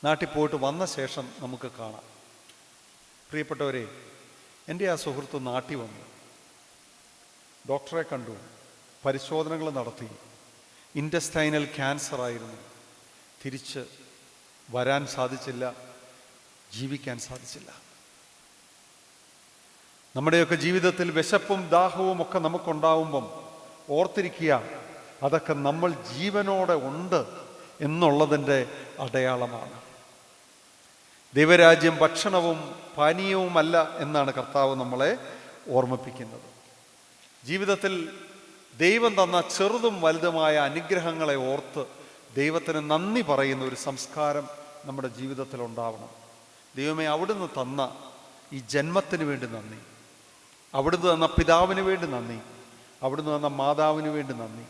നാട്ടിൽ പോയിട്ട് വന്ന ശേഷം നമുക്ക് കാണാം. പ്രിയപ്പെട്ടവരെ, എൻ്റെ ആ സുഹൃത്ത് നാട്ടിൽ വന്നു, ഡോക്ടറെ കണ്ടു, പരിശോധനകൾ നടത്തി. ഇൻറ്റസ്റ്റൈനൽ ക്യാൻസർ ആയിരുന്നു. തിരിച്ച് വരാൻ സാധിച്ചില്ല, ജീവിക്കാൻ സാധിച്ചില്ല. നമ്മുടെയൊക്കെ ജീവിതത്തിൽ വിശപ്പും ദാഹവും ഒക്കെ നമുക്കുണ്ടാവുമ്പം ഓർത്തിരിക്കുക, അതൊക്കെ നമ്മൾ ജീവനോടെ ഉണ്ട് എന്നുള്ളതിൻ്റെ അടയാളമാണ്. ദൈവരാജ്യം ഭക്ഷണവും പാനീയവുമല്ല എന്നാണ് കർത്താവ് നമ്മളെ ഓർമ്മിപ്പിക്കുന്നത്. ജീവിതത്തിൽ ദൈവം തന്ന ചെറുതും വലുതുമായ അനുഗ്രഹങ്ങളെ ഓർത്ത് ദൈവത്തിന് നന്ദി പറയുന്ന ഒരു സംസ്കാരം നമ്മുടെ ജീവിതത്തിൽ ഉണ്ടാവണം. ദൈവമേ, അവിടുന്ന് തന്ന ഈ ജന്മത്തിന് വേണ്ടി നന്ദി, അവിടുന്ന് തന്ന പിതാവിന് വേണ്ടി നന്ദി, അവിടുന്ന് തന്ന മാതാവിന് വേണ്ടി നന്ദി.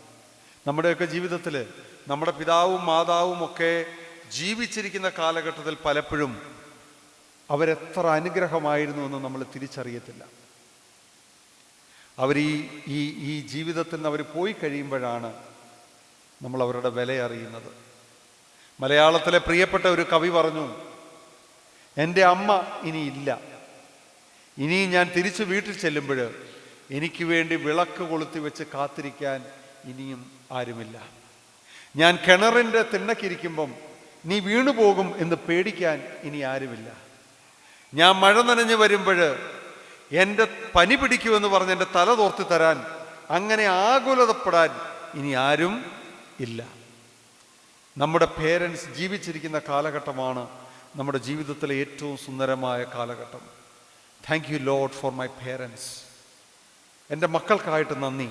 നമ്മുടെയൊക്കെ ജീവിതത്തിൽ നമ്മുടെ പിതാവും മാതാവും ഒക്കെ ജീവിച്ചിരിക്കുന്ന കാലഘട്ടത്തിൽ പലപ്പോഴും അവരെത്ര അനുഗ്രഹമായിരുന്നു എന്ന് നമ്മൾ തിരിച്ചറിയത്തില്ല. അവർ ഈ ജീവിതത്തിൽ നിന്ന് അവർ പോയി കഴിയുമ്പോഴാണ് നമ്മൾ അവരുടെ വില അറിയുന്നത്. മലയാളത്തിലെ പ്രിയപ്പെട്ട ഒരു കവി പറഞ്ഞു, എൻ്റെ അമ്മ ഇനിയില്ല, ഇനി ഞാൻ തിരിച്ച് വീട്ടിൽ ചെല്ലുമ്പോൾ എനിക്ക് വേണ്ടി വിളക്ക് കൊളുത്തി വെച്ച് കാത്തിരിക്കാൻ ഇനിയും ആരുമില്ല. ഞാൻ കിണറിൻ്റെ തിണ്ണക്കിരിക്കുമ്പം നീ വീണുപോകും എന്ന് പേടിക്കാൻ ഇനി ആരുമില്ല. ഞാൻ മഴ നനഞ്ഞ് വരുമ്പോൾ എൻ്റെ പനി പിടിക്കുമെന്ന് പറഞ്ഞ് എൻ്റെ തല തോർത്തി തരാൻ, അങ്ങനെ ആകുലതപ്പെടാൻ ഇനി ആരും ഇല്ല. നമ്മുടെ പേരൻസ് ജീവിച്ചിരിക്കുന്ന കാലഘട്ടമാണ് നമ്മുടെ ജീവിതത്തിലെ ഏറ്റവും സുന്ദരമായ കാലഘട്ടം. Thank you Lord for my parents. എൻ്റെ മക്കൾക്കായിട്ട് നന്ദി,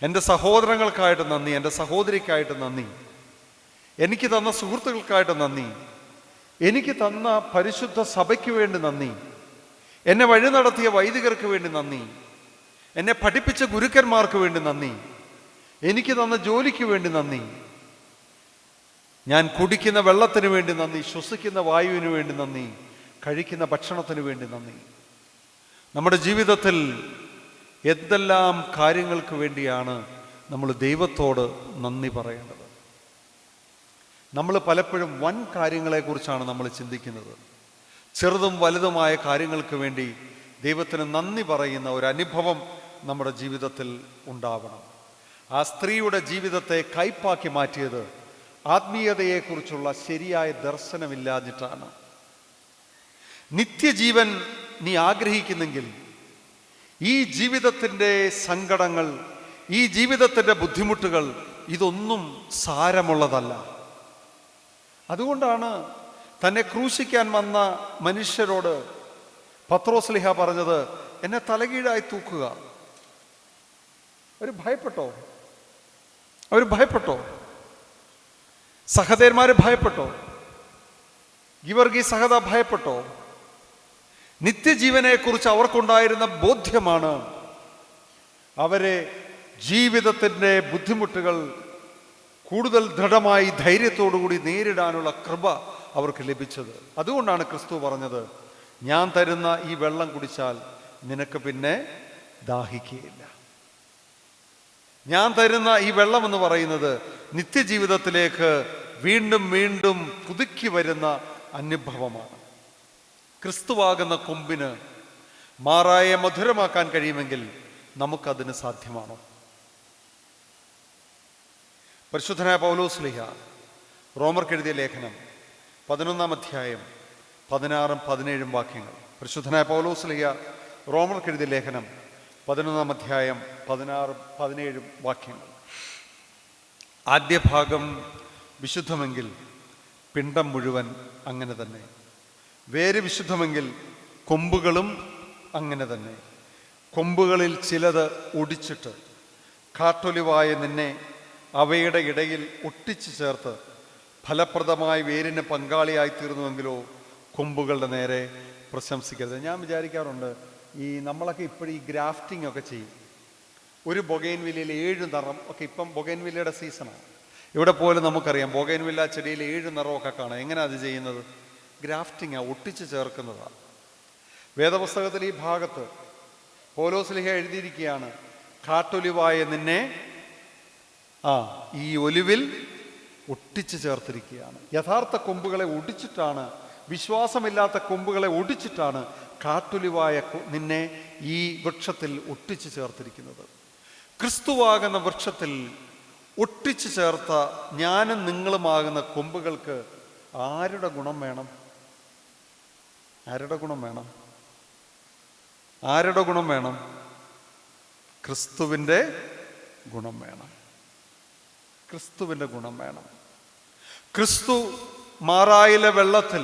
എൻ്റെ സഹോദരങ്ങൾക്കായിട്ട് നന്ദി, എൻ്റെ സഹോദരിക്കായിട്ട് നന്ദി, എനിക്ക് തന്ന സുഹൃത്തുക്കൾക്കായിട്ട് നന്ദി, എനിക്ക് തന്ന പരിശുദ്ധ സഭയ്ക്ക് വേണ്ടി നന്ദി, എന്നെ വഴി നടത്തിയ വൈദികർക്ക് വേണ്ടി നന്ദി, എന്നെ പഠിപ്പിച്ച ഗുരുക്കന്മാർക്ക് വേണ്ടി നന്ദി, എനിക്ക് തന്ന ജോലിക്ക് വേണ്ടി നന്ദി, ഞാൻ കുടിക്കുന്ന വെള്ളത്തിന് വേണ്ടി നന്ദി, ശ്വസിക്കുന്ന വായുവിന് വേണ്ടി നന്ദി, കഴിക്കുന്ന ഭക്ഷണത്തിന് വേണ്ടി നന്ദി. നമ്മുടെ ജീവിതത്തിൽ എന്തെല്ലാം കാര്യങ്ങൾക്ക് വേണ്ടിയാണ് നമ്മൾ ദൈവത്തോട് നന്ദി പറയേണ്ടത്? നമ്മൾ പലപ്പോഴും വൻ കാര്യങ്ങളെക്കുറിച്ചാണ് നമ്മൾ ചിന്തിക്കുന്നത്. ചെറുതും വലുതുമായ കാര്യങ്ങൾക്ക് വേണ്ടി ദൈവത്തിന് നന്ദി പറയുന്ന ഒരു അനുഭവം നമ്മുടെ ജീവിതത്തിൽ ഉണ്ടാവണം. ആ സ്ത്രീയുടെ ജീവിതത്തെ കയ്പാക്കി മാറ്റിയത് ആത്മീയതയെക്കുറിച്ചുള്ള ശരിയായ ദർശനമില്ലാഞ്ഞിട്ടാണ്. നിത്യജീവൻ നീ ആഗ്രഹിക്കുന്നെങ്കിൽ ഈ ജീവിതത്തിൻ്റെ സങ്കടങ്ങൾ, ഈ ജീവിതത്തിൻ്റെ ബുദ്ധിമുട്ടുകൾ ഇതൊന്നും സാരമുള്ളതല്ല. അതുകൊണ്ടാണ് തന്നെ ക്രൂശിക്കാൻ വന്ന മനുഷ്യരോട് പത്രോസ്ലിഹ പറഞ്ഞത്, എന്നെ തലകീഴായി തൂക്കുക. അവർ ഭയപ്പെട്ടോ? സഹദേന്മാര് ഭയപ്പെട്ടോ? ഗിവർഗി സഹദ ഭയപ്പെട്ടോ? നിത്യജീവനെക്കുറിച്ച് അവർക്കുണ്ടായിരുന്ന ബോധ്യമാണ് അവരെ ജീവിതത്തിൻ്റെ ബുദ്ധിമുട്ടുകൾ കൂടുതൽ ദൃഢമായി ധൈര്യത്തോടുകൂടി നേരിടാനുള്ള കൃപ അവർക്ക് ലഭിച്ചത്. അതുകൊണ്ടാണ് ക്രിസ്തു പറഞ്ഞത്, ഞാൻ തരുന്ന ഈ വെള്ളം കുടിച്ചാൽ നിനക്ക് പിന്നെ ദാഹിക്കുകയില്ല. ഞാൻ തരുന്ന ഈ വെള്ളം എന്ന് പറയുന്നത് നിത്യജീവിതത്തിലേക്ക് വീണ്ടും വീണ്ടും പുതുക്കി വരുന്ന അനുഭവമാണ്. ക്രിസ്തുവാകുന്ന കൊമ്പിന് മാറായെ മധുരമാക്കാൻ കഴിയുമെങ്കിൽ നമുക്കതിന് സാധ്യമാണോ? പരിശുദ്ധനായ പൗലോസ്ലീഹ റോമർക്ക് എഴുതിയ ലേഖനം 11-ാം അധ്യായം 16-17 വാക്യങ്ങൾ. പരിശുദ്ധനായ പൗലോസ്ലീഹ റോമർക്ക് എഴുതിയ ലേഖനം 11-ാം അധ്യായം 16-17 വാക്യങ്ങൾ. ആദ്യ ഭാഗം വിശുദ്ധമെങ്കിൽ പിണ്ടം മുഴുവൻ അങ്ങനെ തന്നെ. വേര് വിശുദ്ധമെങ്കിൽ കൊമ്പുകളും അങ്ങനെ തന്നെ. കൊമ്പുകളിൽ ചിലത് ഒടിച്ചിട്ട് കാട്ടൊലിവായ നിന്നെ അവയുടെ ഇടയിൽ ഒട്ടിച്ചു ചേർത്ത് ഫലപ്രദമായ വേരിന് പങ്കാളിയായി തീർന്നുവെങ്കിലോ കൊമ്പുകളുടെ നേരെ പ്രശംസിക്കരുത്. ഞാൻ വിചാരിക്കാറുണ്ട്, നമ്മളൊക്കെ ഇപ്പോഴും ഈ ഗ്രാഫ്റ്റിംഗ് ഒക്കെ ചെയ്യും. ഒരു ബൊഗൈൻവില്ലയിൽ 7 നിറം ഒക്കെ, ഇപ്പം ബൊഗൈൻവില്ലയുടെ സീസണാണ്. ഇവിടെ പോലും നമുക്കറിയാം ബൊഗൈൻവില്ല ചെടിയിൽ 7 നിറമൊക്കെ കാണാം. എങ്ങനെയാണ് അത് ചെയ്യുന്നത്? ഗ്രാഫ്റ്റിങ്ങാണ്, ഒട്ടിച്ച് ചേർക്കുന്നതാണ്. വേദപുസ്തകത്തിൽ ഈ ഭാഗത്ത് പൗലോസ്ലീഹ എഴുതിയിരിക്കുകയാണ്, കാട്ടൊലിവായ നിന്നെ ഈ ഒലിവിൽ ഒട്ടിച്ചു ചേർത്തിരിക്കുകയാണ്. യഥാർത്ഥ കൊമ്പുകളെ ഒടിച്ചിട്ടാണ്, വിശ്വാസമില്ലാത്ത കൊമ്പുകളെ ഒടിച്ചിട്ടാണ് കാട്ടൊലിവായ നിന്നെ ഈ വൃക്ഷത്തിൽ ഒട്ടിച്ചു ചേർത്തിരിക്കുന്നത്. ക്രിസ്തുവാകുന്ന വൃക്ഷത്തിൽ ഒട്ടിച്ചു ചേർത്ത ഞാനും നിങ്ങളുമാകുന്ന കൊമ്പുകൾക്ക് ആരുടെ ഗുണം വേണം? ആരുടെ ഗുണം വേണം? ആരുടെ ഗുണം വേണം? ക്രിസ്തുവിൻ്റെ ഗുണം വേണം. ക്രിസ്തുവിൻ്റെ ഗുണം വേണം. ക്രിസ്തു മാറായിലെ വെള്ളത്തിൽ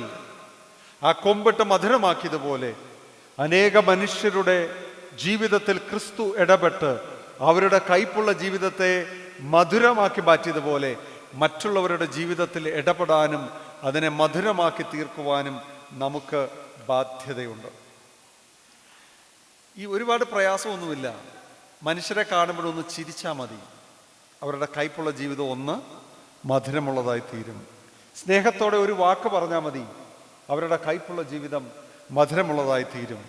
ആ കൊമ്പിട്ട് മധുരമാക്കിയതുപോലെ അനേക മനുഷ്യരുടെ ജീവിതത്തിൽ ക്രിസ്തു ഇടപെട്ട് അവരുടെ കയ്പുള്ള ജീവിതത്തെ മധുരമാക്കി മാറ്റിയതുപോലെ മറ്റുള്ളവരുടെ ജീവിതത്തിൽ ഇടപെടാനും അതിനെ മധുരമാക്കി തീർക്കുവാനും നമുക്ക് ബാധ്യതയുണ്ട്. ഈ ഒരുപാട് പ്രയാസമൊന്നുമില്ല. മനുഷ്യരെ കാണുമ്പോഴൊന്ന് ചിരിച്ചാൽ മതി, അവരുടെ കയ്പുള്ള ജീവിതം ഒന്ന് മധുരമുള്ളതായി തീരും. സ്നേഹത്തോടെ ഒരു വാക്ക് പറഞ്ഞാൽ മതി, അവരുടെ കയ്പുള്ള ജീവിതം മധുരമുള്ളതായി തീരും.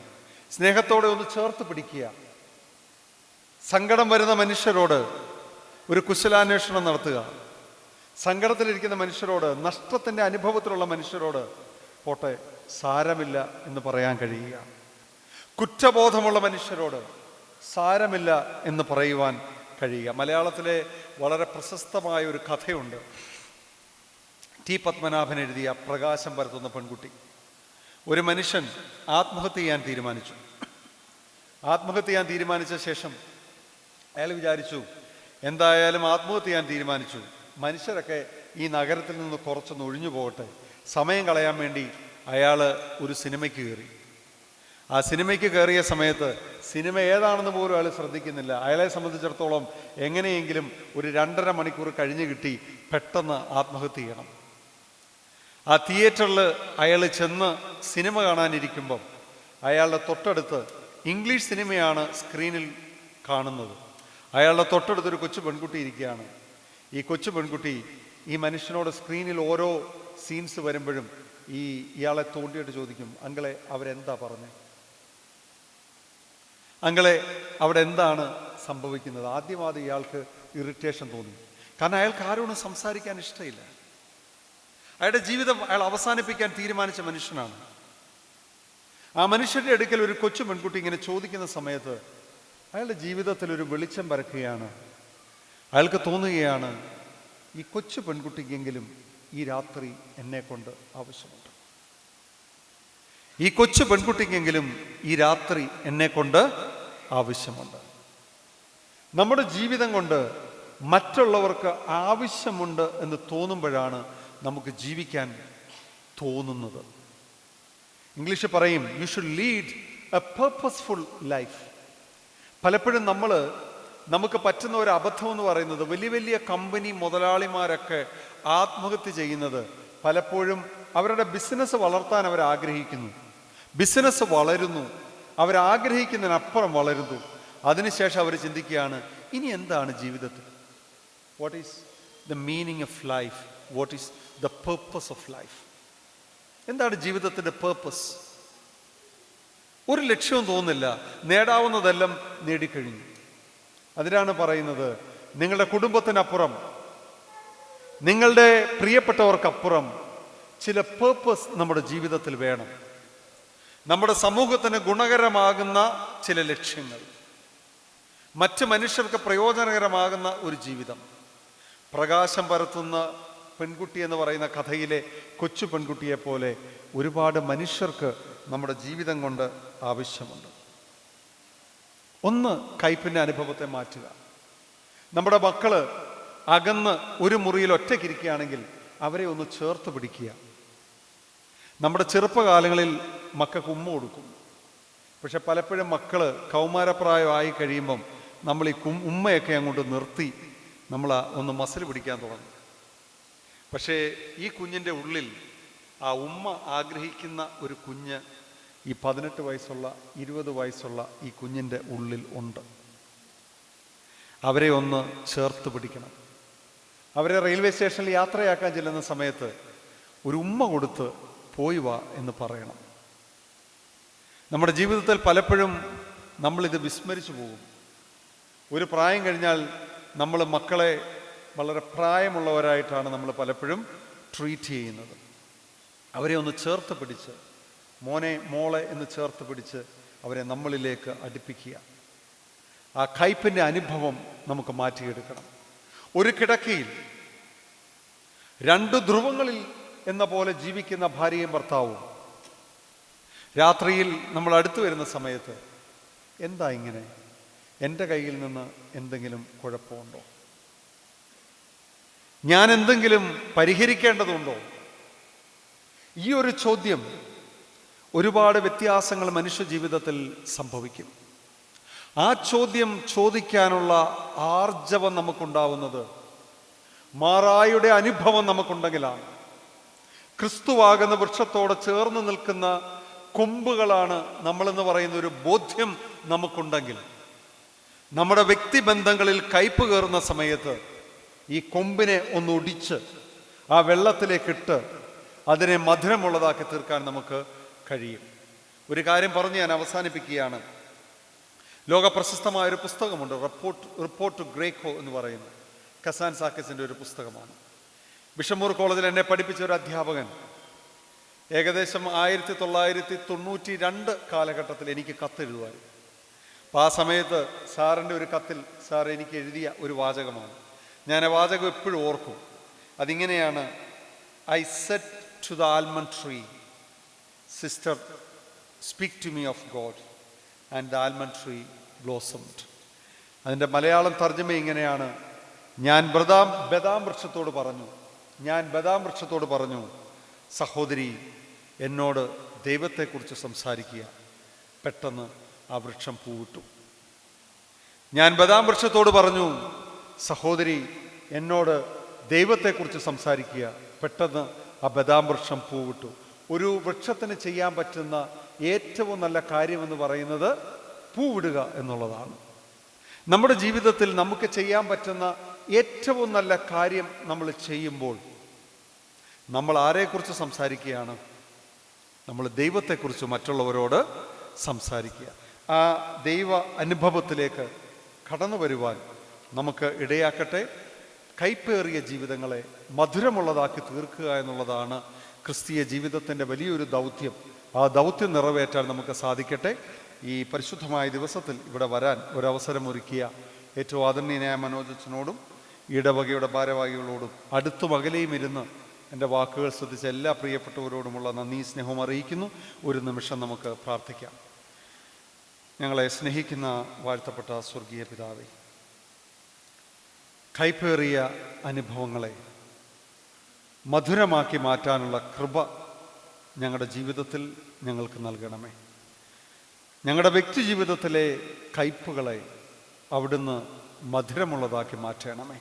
സ്നേഹത്തോടെ ഒന്ന് ചേർത്ത് പിടിക്കുക. സങ്കടം വരുന്ന മനുഷ്യരോട് ഒരു കുശലാന്വേഷണം നടത്തുക. സങ്കടത്തിലിരിക്കുന്ന മനുഷ്യരോട്, നഷ്ടത്തിൻ്റെ അനുഭവത്തിലുള്ള മനുഷ്യരോട് പോട്ടെ സാരമില്ല എന്ന് പറയാൻ കഴിയുക. കുറ്റബോധമുള്ള മനുഷ്യരോട് സാരമില്ല എന്ന് പറയുവാൻ കഴിയുക. മലയാളത്തിലെ വളരെ പ്രശസ്തമായ ഒരു കഥയുണ്ട്. ടി പത്മനാഭൻ എഴുതിയ പ്രകാശം പരത്തുന്ന പെൺകുട്ടി. ഒരു മനുഷ്യൻ ആത്മഹത്യ ചെയ്യാൻ തീരുമാനിച്ചു. ആത്മഹത്യ ചെയ്യാൻ തീരുമാനിച്ച ശേഷം അയാൾ വിചാരിച്ചു, എന്തായാലും ആത്മഹത്യ ചെയ്യാൻ തീരുമാനിച്ചു, മനുഷ്യരൊക്കെ ഈ നഗരത്തിൽ നിന്ന് കുറച്ചൊന്ന് ഒഴിഞ്ഞു പോകട്ടെ. സമയം കളയാൻ വേണ്ടി അയാൾ ഒരു സിനിമയ്ക്ക് കയറി. ആ സിനിമയ്ക്ക് കയറിയ സമയത്ത് സിനിമ ഏതാണെന്ന് പോലും അയാൾ ശ്രദ്ധിക്കുന്നില്ല. അയാളെ സംബന്ധിച്ചിടത്തോളം എങ്ങനെയെങ്കിലും ഒരു 2.5 മണിക്കൂർ കഴിഞ്ഞ് കിട്ടി പെട്ടെന്ന് ആത്മഹത്യ ചെയ്യണം. ആ തിയേറ്ററിൽ അയാൾ ചെന്ന് സിനിമ കാണാനിരിക്കുമ്പം അയാളുടെ തൊട്ടടുത്ത് ഇംഗ്ലീഷ് സിനിമയാണ് സ്ക്രീനിൽ കാണുന്നത്. അയാളുടെ തൊട്ടടുത്തൊരു കൊച്ചു പെൺകുട്ടി ഇരിക്കുകയാണ്. ഈ കൊച്ചു പെൺകുട്ടി ഈ മനുഷ്യനോട് സ്ക്രീനിൽ ഓരോ സീൻസ് വരുമ്പോഴും ഇയാളെ തോണ്ടിയിട്ട് ചോദിക്കും, അങ്കളെ അവരെന്താ പറഞ്ഞത്? അങ്കളെ അവിടെ എന്താണ് സംഭവിക്കുന്നത്? ആദ്യം ഇയാൾക്ക് ഇറിറ്റേഷൻ തോന്നി. കാരണം അയാൾക്ക് ആരോടും സംസാരിക്കാൻ ഇഷ്ടമില്ല. അയാളുടെ ജീവിതം അയാൾ അവസാനിപ്പിക്കാൻ തീരുമാനിച്ച മനുഷ്യനാണ്. ആ മനുഷ്യന്റെ അടുക്കൽ ഒരു കൊച്ചു പെൺകുട്ടി ഇങ്ങനെ ചോദിക്കുന്ന സമയത്ത് അയാളുടെ ജീവിതത്തിൽ ഒരു വെളിച്ചം പരക്കുകയാണ്. അയാൾക്ക് തോന്നുകയാണ്, ഈ കൊച്ചു പെൺകുട്ടിക്കെങ്കിലും ഈ രാത്രി എന്നെ കൊണ്ട് ആവശ്യമുണ്ട്. ഈ കൊച്ചു പെൺകുട്ടിക്കെങ്കിലും ഈ രാത്രി എന്നെ കൊണ്ട് ആവശ്യമുണ്ട്. നമ്മുടെ ജീവിതം കൊണ്ട് മറ്റുള്ളവർക്ക് ആവശ്യമുണ്ട് എന്ന് തോന്നുമ്പോഴാണ് നമുക്ക് ജീവിക്കാൻ തോന്നുന്നത്. ഇംഗ്ലീഷിൽ പറയും, you should lead A purposeful life. പലപ്പോഴും നമുക്ക് പറ്റുന്ന ഒരു അബദ്ധം എന്ന് പറയുന്നത്, വലിയ വലിയ കമ്പനി മുതലാളിമാരൊക്കെ ആത്മഹത്യ ചെയ്യുന്നത് പലപ്പോഴും അവരുടെ ബിസിനസ് വളർത്താൻ അവർ ആഗ്രഹിക്കുന്നു. ബിസിനസ് വളരുന്നു, അവരാഗ്രഹിക്കുന്നതിനപ്പുറം വളരുന്നു. അതിനുശേഷം അവർ ചിന്തിക്കുകയാണ്, ഇനി എന്താണ് ജീവിതത്തിൽ? What is the meaning of life? What is the purpose of life? എന്താണ് ജീവിതത്തിൻ്റെ പേർപ്പസ്? ഒരു ലക്ഷ്യവും തോന്നുന്നില്ല. നേടാവുന്നതെല്ലാം നേടിക്കഴിഞ്ഞു. അതിനാണ് പറയുന്നത്, നിങ്ങളുടെ കുടുംബത്തിനപ്പുറം, നിങ്ങളുടെ പ്രിയപ്പെട്ടവർക്കപ്പുറം ചില പേർപ്പസ് നമ്മുടെ ജീവിതത്തിൽ വേണം. നമ്മുടെ സമൂഹത്തിന് ഗുണകരമാകുന്ന ചില ലക്ഷ്യങ്ങൾ, മറ്റ് മനുഷ്യർക്ക് പ്രയോജനകരമാകുന്ന ഒരു ജീവിതം. പ്രകാശം പരത്തുന്ന പെൺകുട്ടി എന്ന് പറയുന്ന കഥയിലെ കൊച്ചു പെൺകുട്ടിയെ പോലെ ഒരുപാട് മനുഷ്യർക്ക് നമ്മുടെ ജീവിതം കൊണ്ട് ആവശ്യമുണ്ട്. ഒന്ന്, കയ്പിൻ്റെ അനുഭവത്തെ മാറ്റുക. നമ്മുടെ മക്കള് അകന്ന് ഒരു മുറിയിൽ ഒറ്റയ്ക്കിരിക്കുകയാണെങ്കിൽ അവരെ ഒന്ന് ചേർത്ത് പിടിക്കുക. നമ്മുടെ ചെറുപ്പകാലങ്ങളിൽ മക്കൾക്ക് ഉമ്മ കൊടുക്കും. പക്ഷെ പലപ്പോഴും മക്കള് കൗമാരപ്രായമായി കഴിയുമ്പം നമ്മൾ ഈ ഉമ്മയൊക്കെ അങ്ങോട്ട് നിർത്തി നമ്മൾ ഒന്ന് മസിൽ പിടിക്കാൻ തുടങ്ങും. പക്ഷേ ഈ കുഞ്ഞിൻ്റെ ഉള്ളിൽ ആ ഉമ്മ ആഗ്രഹിക്കുന്ന ഒരു കുഞ്ഞ് ഈ 18 വയസ്സുള്ള 20 വയസ്സുള്ള ഈ കുഞ്ഞിൻ്റെ ഉള്ളിൽ ഉണ്ട്. അവരെ ഒന്ന് ചേർത്ത് പിടിക്കണം. അവരെ റെയിൽവേ സ്റ്റേഷനിൽ യാത്രയാക്കാൻ ചെല്ലുന്ന സമയത്ത് ഒരു ഉമ്മ കൊടുത്ത് പോയി വാ എന്ന് പറയണം. നമ്മുടെ ജീവിതത്തിൽ പലപ്പോഴും നമ്മളിത് വിസ്മരിച്ചു പോകും. ഒരു പ്രായം കഴിഞ്ഞാൽ നമ്മൾ മക്കളെ വളരെ പ്രായമുള്ളവരായിട്ടാണ് നമ്മൾ പലപ്പോഴും ട്രീറ്റ് ചെയ്യുന്നത്. അവരെ ഒന്ന് ചേർത്ത് പിടിച്ച്, മോനെ മോളെ എന്ന് ചേർത്ത് പിടിച്ച് അവരെ നമ്മളിലേക്ക് അടുപ്പിക്കുക. ആ കയ്പിൻ്റെ അനുഭവം നമുക്ക് മാറ്റിയെടുക്കണം. ഒരു കിടക്കയിൽ രണ്ട് ധ്രുവങ്ങളിൽ എന്ന പോലെ ജീവിക്കുന്ന ഭാര്യയും ഭർത്താവും രാത്രിയിൽ നമ്മൾ അടുത്തു വരുന്ന സമയത്ത്, എന്താ ഇങ്ങനെ, എൻ്റെ കയ്യിൽ നിന്ന് എന്തെങ്കിലും കുഴപ്പമുണ്ടോ, ഞാൻ എന്തെങ്കിലും പരിഹരിക്കേണ്ടതുണ്ടോ? ഈ ഒരു ചോദ്യം ഒരുപാട് വ്യത്യാസങ്ങൾ മനുഷ്യ ജീവിതത്തിൽ സംഭവിക്കും. ആ ചോദ്യം ചോദിക്കാനുള്ള ആർജവം നമുക്കുണ്ടാവുന്നത് മാറായുടെ അനുഭവം നമുക്കുണ്ടെങ്കിലാണ്. ക്രിസ്തുവാകുന്ന വൃക്ഷത്തോട് ചേർന്ന് നിൽക്കുന്ന കൊമ്പുകളാണ് നമ്മളെന്ന് പറയുന്ന ഒരു ബോധ്യം നമുക്കുണ്ടെങ്കിൽ, നമ്മുടെ വ്യക്തിബന്ധങ്ങളിൽ കയ്പ് കയറുന്ന സമയത്ത് ഈ കൊമ്പിനെ ഒന്ന് ഒടിച്ച് ആ വെള്ളത്തിലേക്കിട്ട് അതിനെ മധുരമുള്ളതാക്കി തീർക്കാൻ നമുക്ക് കഴിയും. ഒരു കാര്യം പറഞ്ഞ് ഞാൻ അവസാനിപ്പിക്കുകയാണ്. ലോകപ്രശസ്തമായൊരു പുസ്തകമുണ്ട്, റിപ്പോർട്ട് ടു ഗ്രേക്കോ എന്ന് പറയുന്ന കസാൻ സാക്കിസിൻ്റെ ഒരു പുസ്തകമാണ്. ബിഷമൂർ കോളേജിൽ എന്നെ പഠിപ്പിച്ച ഒരു അധ്യാപകൻ ഏകദേശം 1992 കാലഘട്ടത്തിൽ എനിക്ക് കത്തെഴുതുമായിരുന്നു. അപ്പോൾ ആ സമയത്ത് സാറിൻ്റെ ഒരു കത്തിൽ സാർ എനിക്ക് എഴുതിയ ഒരു വാചകമാണ്. ഞാൻ ആ വാചകം എപ്പോഴും ഓർക്കും. അതിങ്ങനെയാണ്: I said to the almond tree, sister speak to me of God, and the almond tree blossomed. അതിൻ്റെ മലയാളം തർജ്ജമ ഇങ്ങനെയാണ്: ഞാൻ ബദാം വൃക്ഷത്തോട് പറഞ്ഞു, സഹോദരി എന്നോട് ദൈവത്തെക്കുറിച്ച് സംസാരിക്കുക. പെട്ടെന്ന് ആ വൃക്ഷം പൂവിട്ടു. ഞാൻ ബദാം വൃക്ഷത്തോട് പറഞ്ഞു, സഹോദരി എന്നോട് ദൈവത്തെക്കുറിച്ച് സംസാരിക്കുക. പെട്ടെന്ന് ആ ബദാം വൃക്ഷം പൂവിട്ടു. ഒരു വൃക്ഷത്തിന് ചെയ്യാൻ പറ്റുന്ന ഏറ്റവും നല്ല കാര്യമെന്ന് പറയുന്നത് പൂവിടുക എന്നുള്ളതാണ്. നമ്മുടെ ജീവിതത്തിൽ നമുക്ക് ചെയ്യാൻ പറ്റുന്ന ഏറ്റവും നല്ല കാര്യം നമ്മൾ ചെയ്യുമ്പോൾ നമ്മൾ ആരെക്കുറിച്ച് സംസാരിക്കുകയാണ്? നമ്മൾ ദൈവത്തെക്കുറിച്ച് മറ്റുള്ളവരോട് സംസാരിക്കുക. ആ ദൈവ അനുഭവത്തിലേക്ക് കടന്നു വരുവാൻ നമുക്ക് ഇടയാക്കട്ടെ. കൈപ്പേറിയ ജീവിതങ്ങളെ മധുരമുള്ളതാക്കി തീർക്കുക എന്നുള്ളതാണ് ക്രിസ്തീയ ജീവിതത്തിൻ്റെ വലിയൊരു ദൗത്യം. ആ ദൗത്യം നിറവേറ്റാൻ നമുക്ക് സാധിക്കട്ടെ. ഈ പരിശുദ്ധമായ ദിവസത്തിൽ ഇവിടെ വരാൻ ഒരവസരമൊരുക്കിയ ഏറ്റവും ആദരണീയനായ മനോജച്ചനോടും ഇടവകയുടെ ഭാരവാഹികളോടും അടുത്തും അകലെയും ഇരുന്ന് എൻ്റെ വാക്കുകൾ ശ്രദ്ധിച്ച എല്ലാ പ്രിയപ്പെട്ടവരോടുമുള്ള നന്ദി സ്നേഹവും അറിയിക്കുന്നു. ഒരു നിമിഷം നമുക്ക് പ്രാർത്ഥിക്കാം. ഞങ്ങളെ സ്നേഹിക്കുന്ന വാഴ്ത്തപ്പെട്ട സ്വർഗീയ പിതാവേ, കൈപ്പേറിയ അനുഭവങ്ങളെ മധുരമാക്കി മാറ്റാനുള്ള കൃപ ഞങ്ങളുടെ ജീവിതത്തിൽ ഞങ്ങൾക്ക് നൽകണമേ. ഞങ്ങളുടെ വ്യക്തി ജീവിതത്തിലെ കയ്പുകളെ അവിടുന്ന് മധുരമുള്ളതാക്കി മാറ്റണമേ.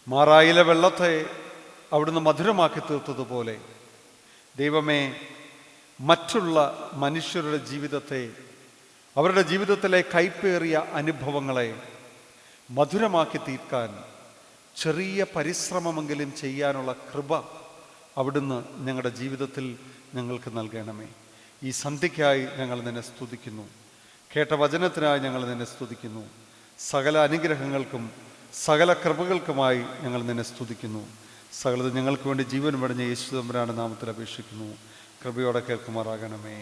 മാറായിലെ വെള്ളത്തെ അവിടുന്ന് മധുരമാക്കി തീർത്തതുപോലെ ദൈവമേ, മറ്റുള്ള മനുഷ്യരുടെ ജീവിതത്തെ, അവരുടെ ജീവിതത്തിലെ കൈപ്പേറിയ അനുഭവങ്ങളെ മധുരമാക്കി തീർക്കാൻ ചെറിയ പരിശ്രമമെങ്കിലും ചെയ്യാനുള്ള കൃപ അവിടുന്ന് ഞങ്ങളുടെ ജീവിതത്തിൽ ഞങ്ങൾക്ക് നൽകണമേ. ഈ സന്ധ്യയ്ക്കായി ഞങ്ങൾ നിന്നെ സ്തുതിക്കുന്നു. കേട്ട വചനത്തിനായി ഞങ്ങൾ നിന്നെ സ്തുതിക്കുന്നു. സകല അനുഗ്രഹങ്ങൾക്കും സകല കൃപകൾക്കുമായി ഞങ്ങൾ നിന്നെ സ്തുതിക്കുന്നു. സകലത് ഞങ്ങൾക്ക് വേണ്ടി ജീവൻ വെടിഞ്ഞ യേശു തമ്പുരാന്റെ നാമത്തിൽ അപേക്ഷിക്കുന്നു. കൃപയോടെ കേൾക്കുമാറാകണമേ.